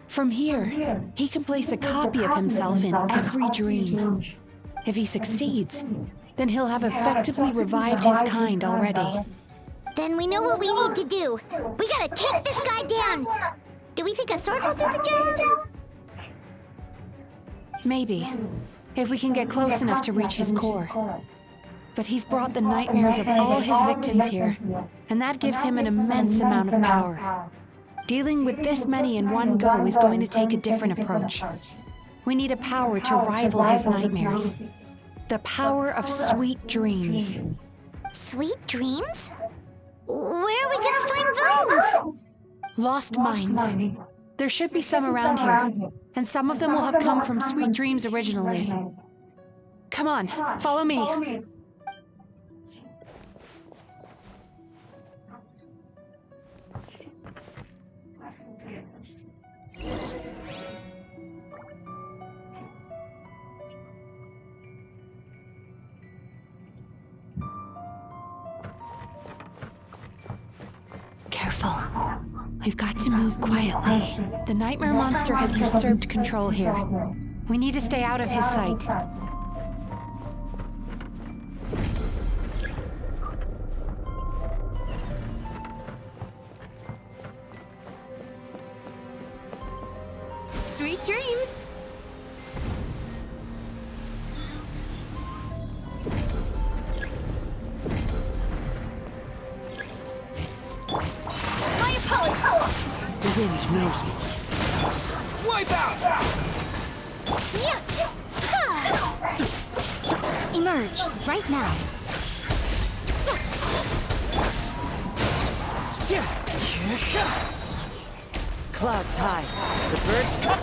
From here, he can place a copy of himself in every dream. If he succeeds, then he'll have effectively revived his kind already. Then we know what we need to do. We gotta take this guy down. Do we think a sword will do the job? Maybe, if we can get close enough to reach his core. But he's brought the nightmares of all his victims here, and that gives him an immense amount of power. Dealing with this many in one go is going to take a different approach. We need a power to rival his nightmares. The power of sweet dreams. Sweet dreams? Where are we gonna find those? Lost minds. There should be some around here, and some of them will have come from sweet dreams originally. Come on, follow me. Careful. We've got to move quietly. The nightmare monster has usurped control here. We need to stay out of his sight. Sweet dreams! My apologies! The wind knows me. Wipe out! Emerge, right now. Clouds high. The birds come.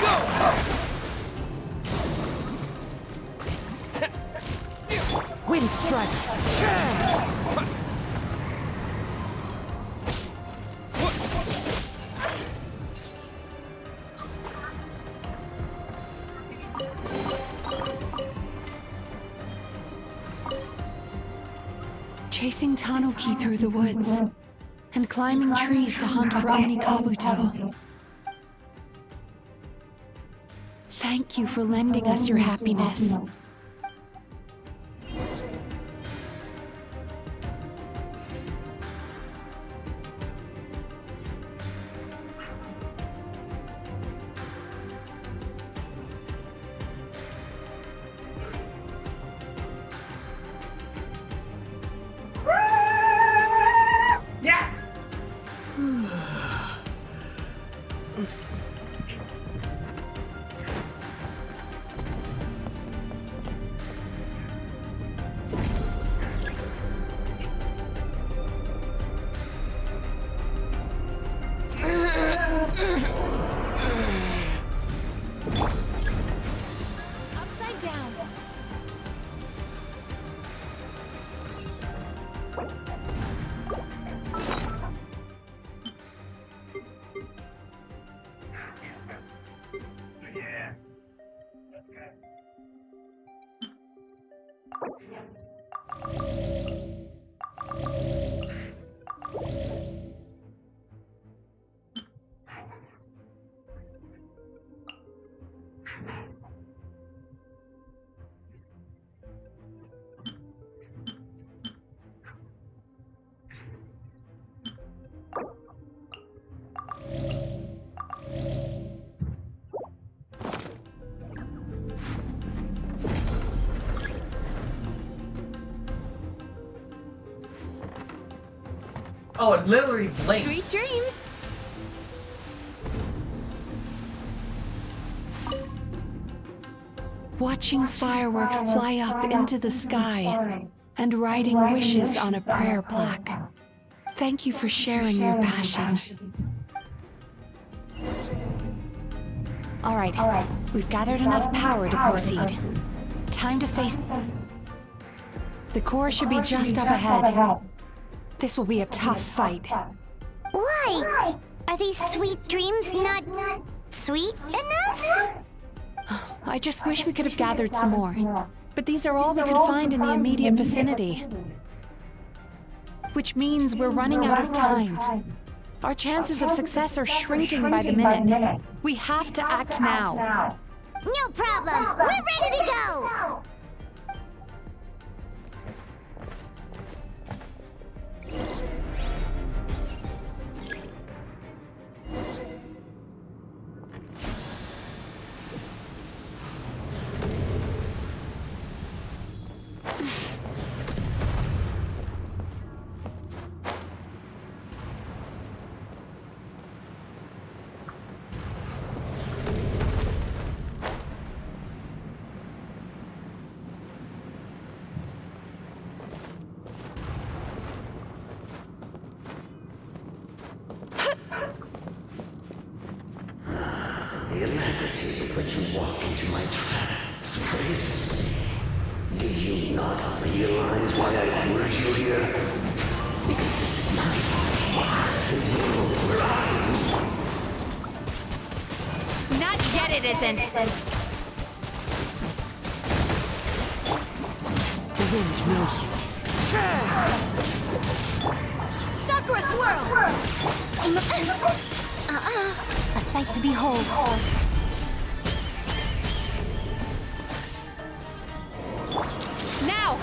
Go! Wind strike. Chasing Tanuki through the woods, and climbing trees to hunt for Oni Kabuto. Thank you for lending us your happiness. Oh, it literally blinks. Sweet dreams! Watching fireworks fly up into the sky and writing wishes on a prayer plaque. Thank you for sharing your passion. All right, we've gathered enough power to proceed. Time to face... The core should be just up ahead. This will be a tough fight. Why? Are these sweet dreams not sweet enough? I just wish we could have gathered some more. But these are all we could find in the immediate vicinity. Which means we're running out of time. Our chances of success are shrinking by the minute. We have to act now. No problem. We're ready to go. The alacrity with which you walk into my trap surprises me. Do you not realize why I lured you here? Because this is my world where I rule. Not yet, it isn't. The wind knows me. Sakura swirl! A sight to behold. Now,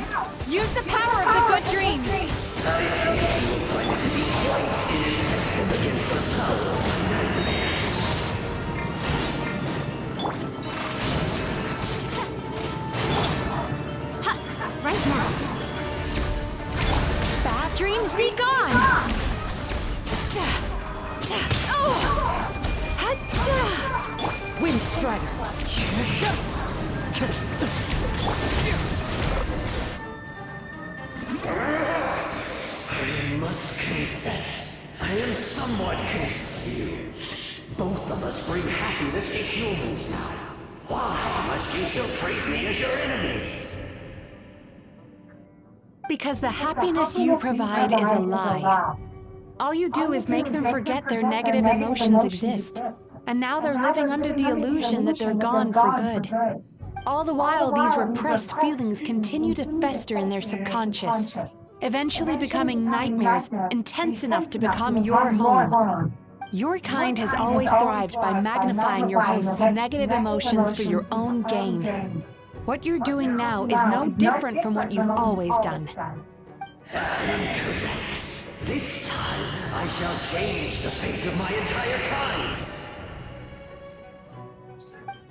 use the power of the good dreams. I think you will find it to be quite ineffective against the power of my nightmares. Ha! Right now. Bad dreams be gone! Wind Strider. I must confess, I am somewhat confused. Both of us bring happiness to humans now. Why must you still treat me as your enemy? Because the happiness you provide is a lie. All you do is make them forget their negative emotions exist. And now they're living under the illusion that they're gone for good. All the while, these repressed feelings continue to fester in their subconscious, eventually becoming nightmares intense enough to become your home. Your kind has always thrived by magnifying your host's negative emotions for your own gain. What you're doing now is no different from what you've always done. Incorrect. This time, I shall change the fate of my entire kind.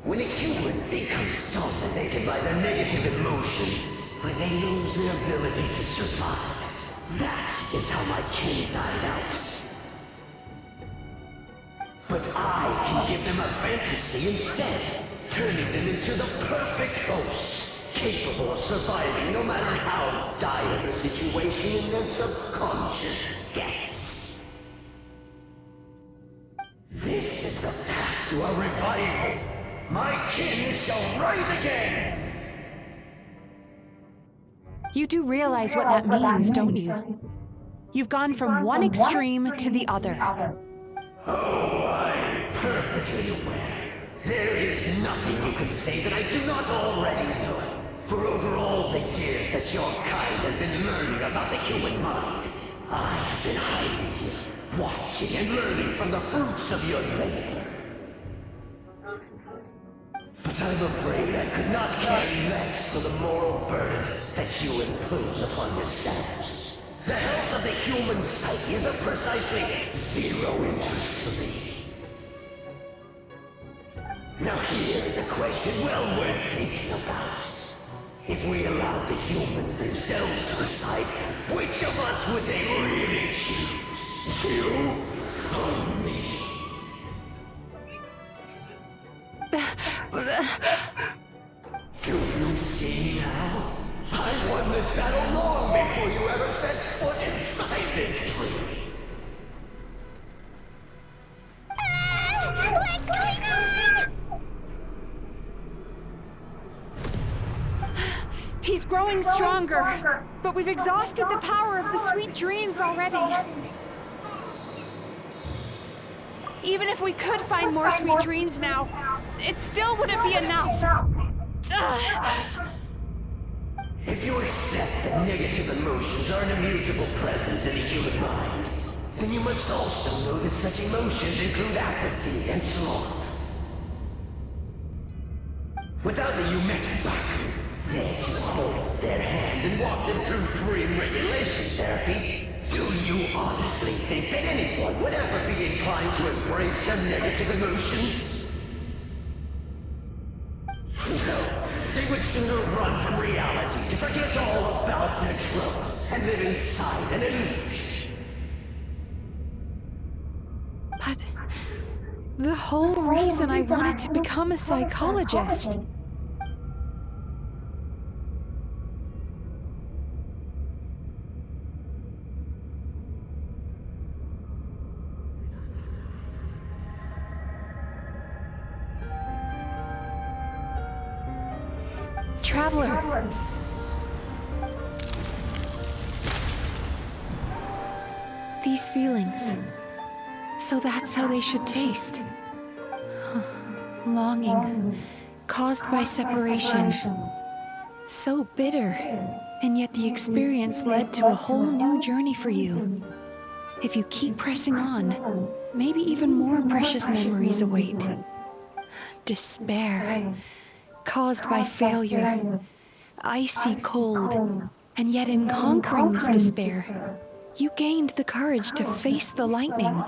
When a human becomes dominated by their negative emotions, when they lose their ability to survive, that is how my kin died out. But I can give them a fantasy instead, turning them into the perfect hosts, capable of surviving no matter how dire the situation in their subconscious gets. This is the path to a revival. My kin shall rise again! You do realize what that means, don't you? You've gone from one extreme to the other. Oh, I'm perfectly aware. There is nothing you can say that I do not already know. For over all the years that your kind has been learning about the human mind, I have been hiding here, watching and learning from the fruits of your labor. But I'm afraid I could not care less for the moral burdens that you impose upon yourselves. The health of the human psyche is of precisely zero interest to me. Now here's a question well worth thinking about. If we allowed the humans themselves to decide, which of us would they really choose? You own me. Do you see now? I won this battle long before you ever set foot inside this tree. What's going on? He's growing stronger, but we've exhausted the power of the sweet dreams already. Even if we could find more sweet dreams now, it still wouldn't be enough. If you accept that negative emotions are an immutable presence in the human mind, then you must also know that such emotions include apathy and sloth. Without the Yumeki Baku there to hold their hand and walk them through dream regulation therapy, do you honestly think that anyone would ever be inclined to embrace their negative emotions? No, they would sooner run from reality to forget all about their troubles and live inside an illusion. But the whole reason I wanted to become a psychologist. Traveler. These feelings. So that's how they should taste. Longing, caused by separation. So bitter, and yet the experience led to a whole new journey for you. If you keep pressing on, maybe even more precious memories await. Despair, caused by failure, icy cold, and yet in conquering this despair, you gained the courage to face the lightning.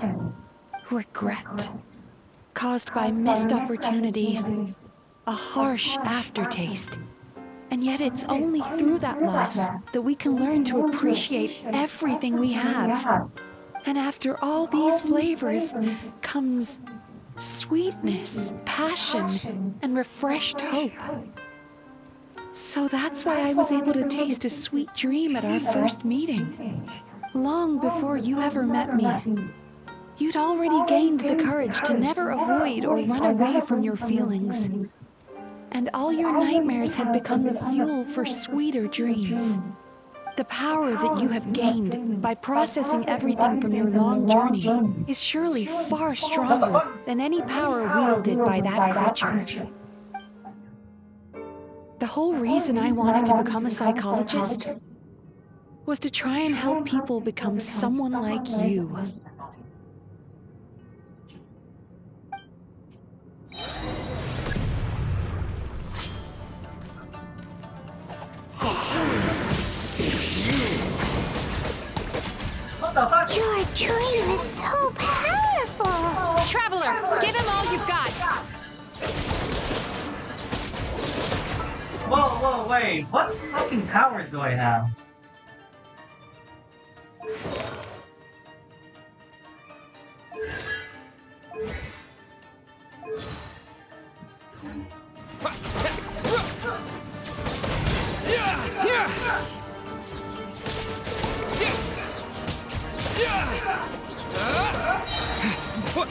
Regret, caused by missed opportunity, a harsh aftertaste. And yet it's only through that loss that we can learn to appreciate everything we have. And after all these flavors comes sweetness, passion, and refreshed hope. So that's why I was able to taste a sweet dream at our first meeting. Long before you ever met me. You'd already gained the courage to never avoid or run away from your feelings. And all your nightmares had become the fuel for sweeter dreams. The power that you have gained by processing everything from your long journey is surely far stronger than any power wielded by that creature. The whole reason I wanted to become a psychologist was to try and help people become someone like you. Your dream is so powerful! Traveler, give him all you've got! Whoa, wait. What fucking powers do I have?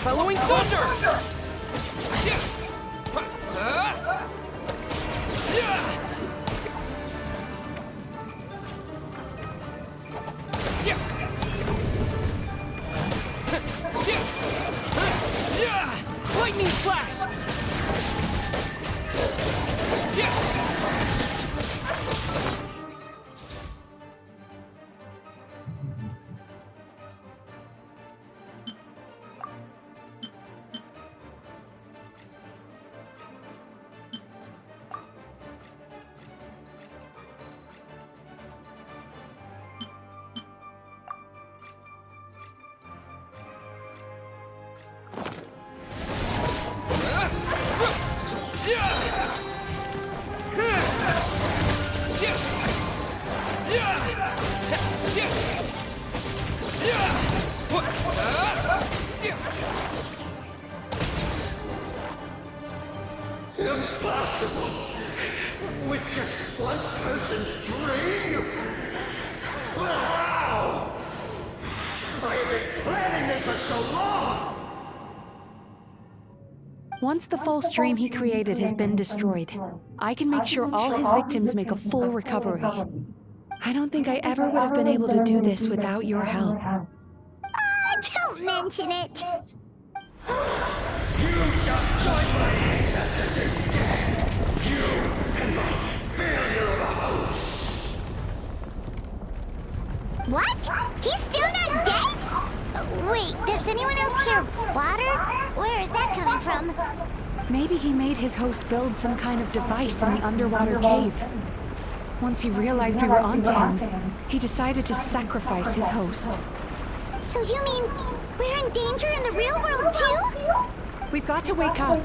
Bellowing thunder! Lightning flash! Impossible! With just one person's dream? But how? I have been planning this for so long! Once the false dream he created has been destroyed, I can make sure all his victims make a full recovery. I don't think I ever would have been able to do this without your help. Don't mention it. You shall join my ancestors in death! You and my failure of a host! What? He's still not dead? Wait, does anyone else hear water? Where is that coming from? Maybe he made his host build some kind of device in the underwater cave. Once he realized we were onto him, he decided to sacrifice his host. So you mean we're in danger in the real world too? We've got to wake up.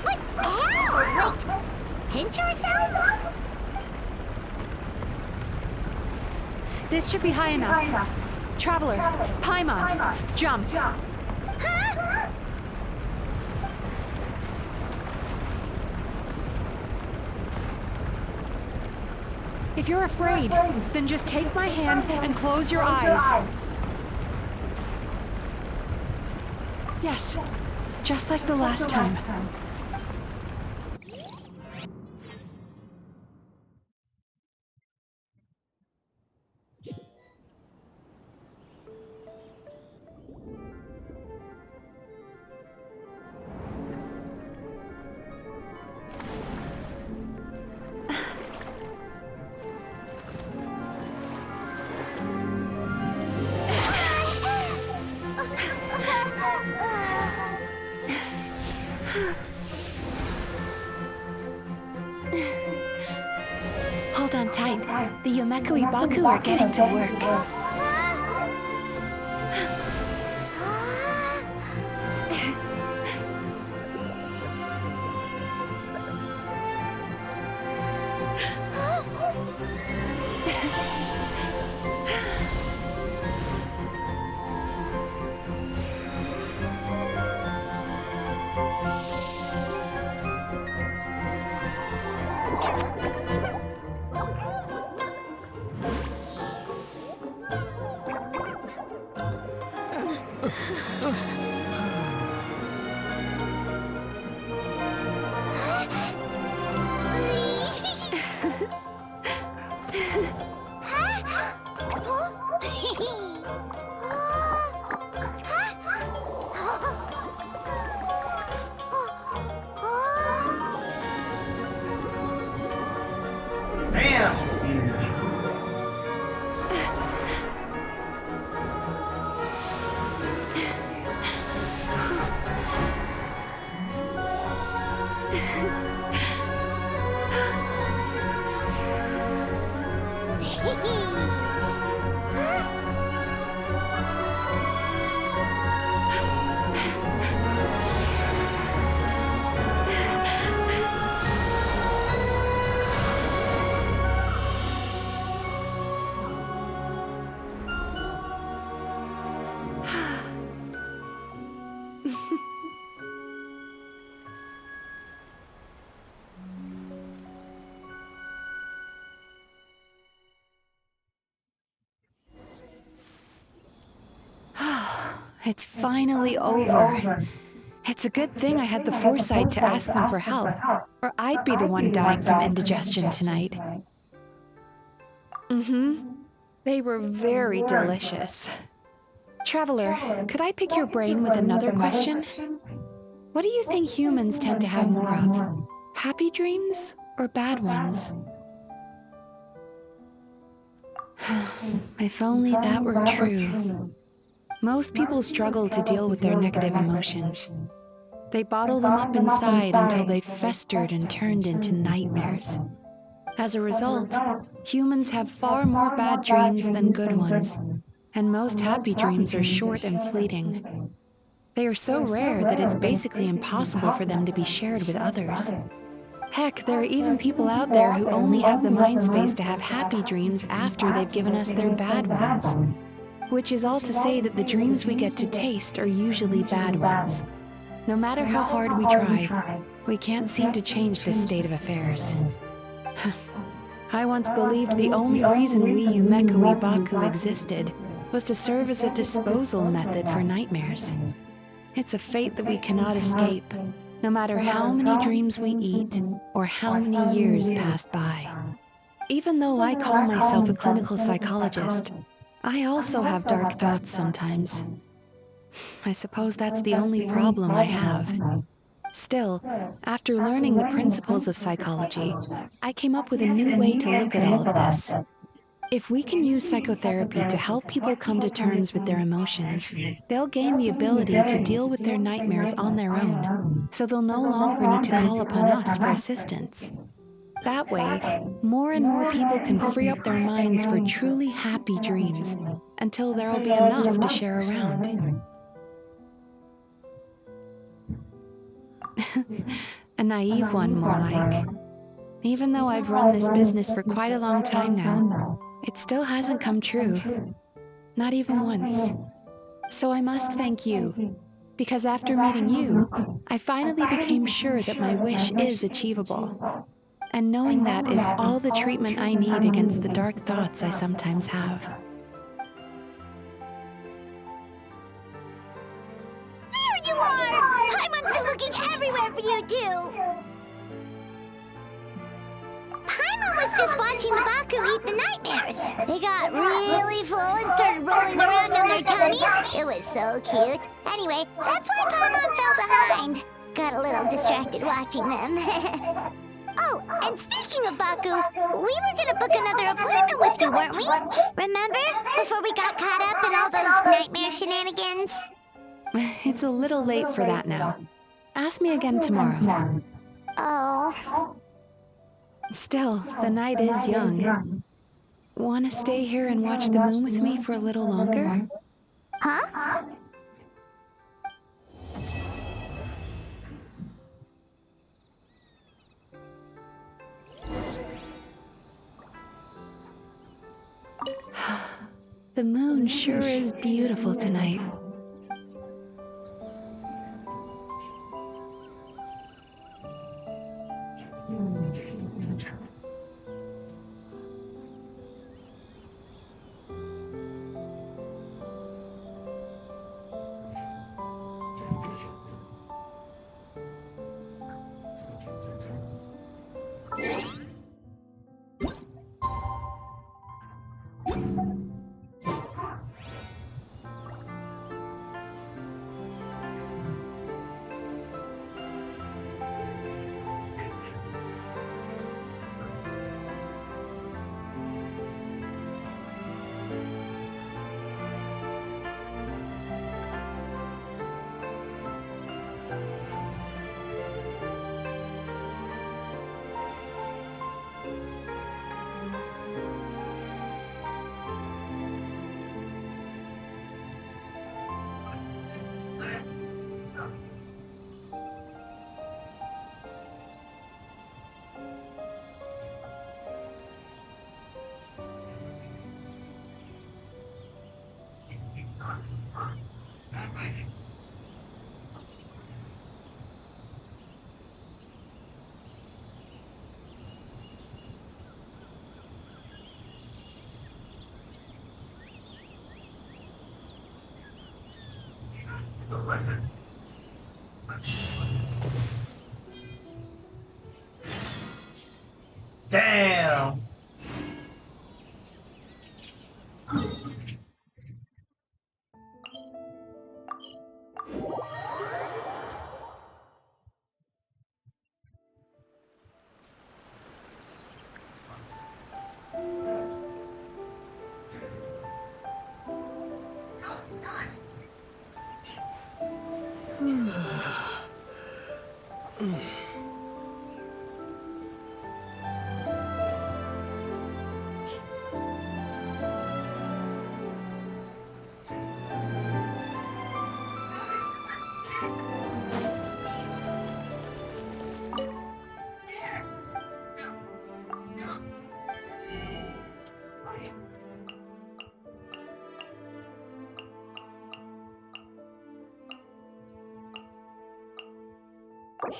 But how? Like, pinch ourselves? This should be high enough. Traveler, Paimon, jump. Huh? If you're afraid, then just take my hand and close your eyes. Yes, just like the last time. Hold on tight. The Yomekui Baku are getting to work. It's finally over. It's a good thing I had the foresight to ask them for help, or I'd be the one dying from indigestion tonight. They were very delicious. Traveler, could I pick your brain with another question? What do you think humans tend to have more of? Happy dreams or bad ones? If only that were true. Most people struggle to deal with their negative emotions. They bottle them up inside until they've festered and turned into nightmares. As a result, humans have far more bad dreams than good ones, and most happy dreams are short and fleeting. They are so rare that it's basically impossible for them to be shared with others. Heck, there are even people out there who only have the mind space to have happy dreams after they've given us their bad ones. Which is all to say that the dreams we get to taste are usually bad ones. No matter how hard we try, we can't seem to change this state of affairs. I once believed the only reason we Yumeko Baku existed was to serve as a disposal method for nightmares. It's a fate that we cannot escape, no matter how many dreams we eat or how many years pass by. Even though I call myself a clinical psychologist, I also have dark thoughts sometimes. I suppose that's the only problem I have. Still, after learning the principles of psychology, I came up with a new way to look at all of this. If we can use psychotherapy to help people come to terms with their emotions, they'll gain the ability to deal with their nightmares on their own, so they'll no longer need to call upon us for assistance. That way, more and more people can free up their minds for truly happy dreams, until there'll be enough to share around. A naive one, more like. Even though I've run this business for quite a long time now, it still hasn't come true. Not even once. So I must thank you, because after meeting you, I finally became sure that my wish is achievable. And knowing that is all the treatment I need against the dark thoughts I sometimes have. There you are! Paimon's been looking everywhere for you, too! Paimon was just watching the Baku eat the nightmares. They got really full and started rolling around on their tummies. It was so cute. Anyway, that's why Paimon fell behind. Got a little distracted watching them. Oh, and speaking of Baku, we were gonna book another appointment with you, weren't we? Remember? Before we got caught up in all those nightmare shenanigans? It's a little late for that now. Ask me again tomorrow. Oh. Still, the night is young. Want to stay here and watch the moon with me for a little longer? Huh? The moon sure is beautiful tonight. It's a legend. Damn! Excuse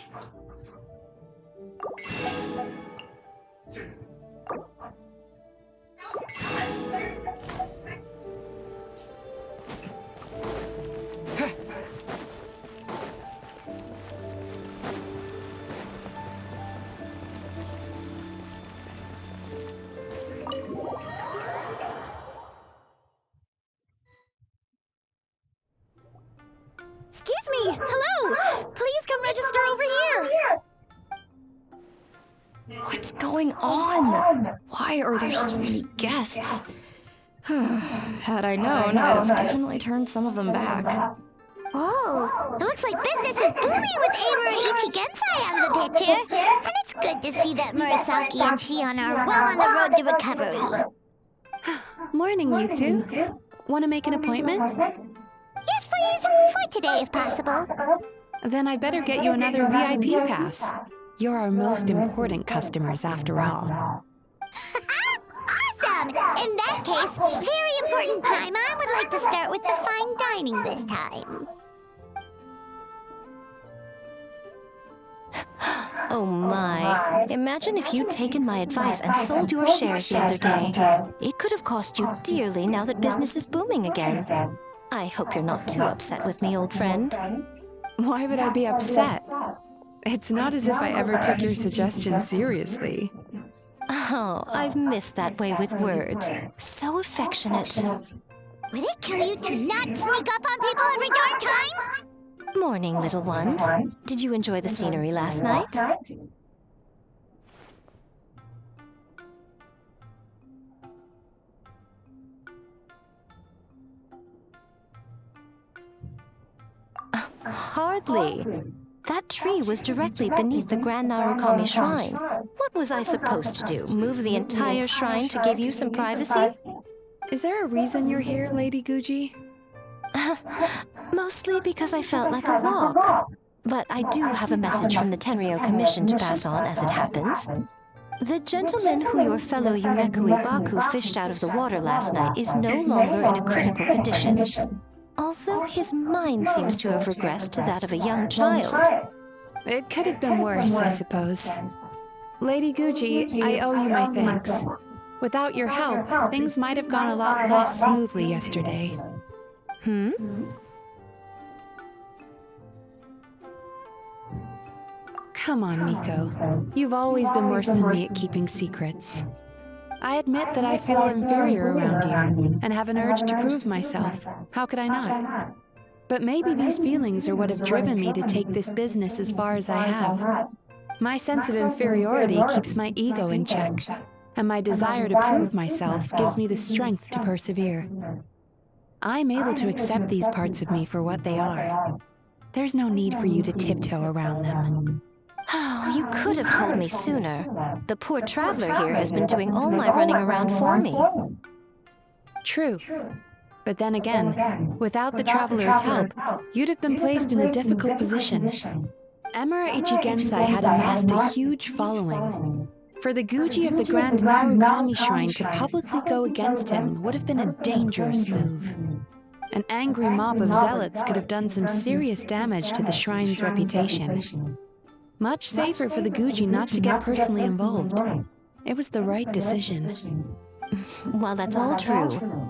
me! Hello! Please come register over here! What's going on? Why are there so many guests? Had I known, I'd have definitely turned some of them back. Oh, it looks like business is booming with Amuro Ichigensai out of the picture. And it's good to see that Murasaki and Shion are well on the road to recovery. Morning, you two. Want to make an appointment? Yes, please. For today, if possible. Then I better get you another VIP pass. You're our most important customers, after all. Awesome! In that case, very important Paimon would like to start with the fine dining this time. Oh my. Imagine if you'd taken my advice and sold your shares the other day. It could have cost you dearly now that business is booming again. I hope you're not too upset with me, old friend. Why would I be upset? It's not as if I ever took your suggestion seriously. Oh, I've missed that way with words. So affectionate. Would it kill you to not sneak up on people every darn time? Morning, little ones. Did you enjoy the scenery last night? Hardly. That tree was directly beneath the Grand Narukami Shrine. What was I supposed to do? Move the entire shrine to give you some privacy? Is there a reason you're here, Lady Guji? Mostly because I felt like a walk. But I do have a message from the Tenryo Commission to pass on, as it happens. The gentleman who your fellow Yumeku Ibaku fished out of the water last night is no longer in a critical condition. Although his mind seems to have regressed to that of a young child. It could have been worse, I suppose. Lady Guji, I owe you my thanks. Without your help, things might have gone a lot less smoothly yesterday. Come on, Miko. You've always been worse than me at keeping secrets. I admit that I feel inferior around you, and have an urge to prove myself. How could I not? But maybe these feelings are what have driven me to take this business as far as I have. My sense of inferiority keeps my ego in check, and my desire to prove myself gives me the strength to persevere. I'm able to accept these parts of me for what they are. There's no need for you to tiptoe around them. Oh, you could have told me sooner. The poor traveler here has been doing all my running around for me. True. But then again, without the traveler's help, you'd have been placed in a difficult position. Emura Ichigensai had amassed a huge following. For the Guji of the Grand Narukami Shrine to publicly go against him would have been a dangerous move. An angry mob of zealots could have done some serious damage to the shrine's reputation. Much safer for the Guji not to get personally involved. It was the right decision. While that's all true,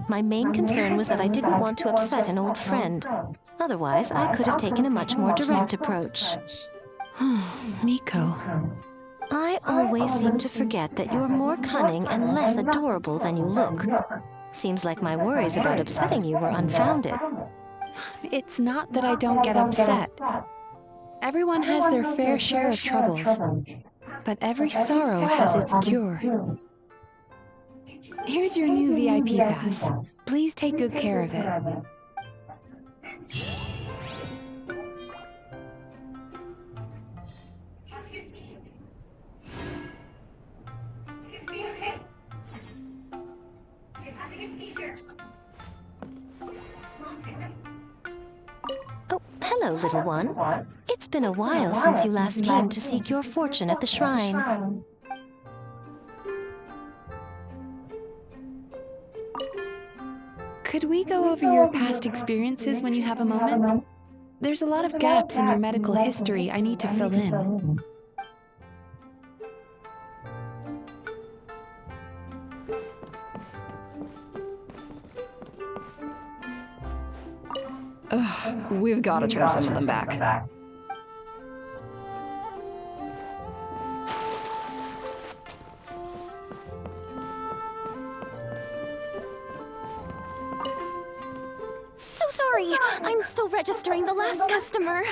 my main concern was that I didn't want to upset an old friend. Otherwise, I could have taken a much more direct approach. Miko. I always seem to forget that you're more cunning and less adorable than you look. Seems like my worries about upsetting you were unfounded. It's not that I don't get upset. Everyone has their fair share of troubles, but every sorrow has its cure. Here's your new VIP pass. Please take good care of it. Oh, hello, little one. It's been a while since you last came to seek your fortune at the shrine. Could we go over your past experiences when you have a moment? There's a lot of gaps in your medical history I need to fill in. Ugh, we've got to turn some of them back. So sorry. I'm still registering the last customer.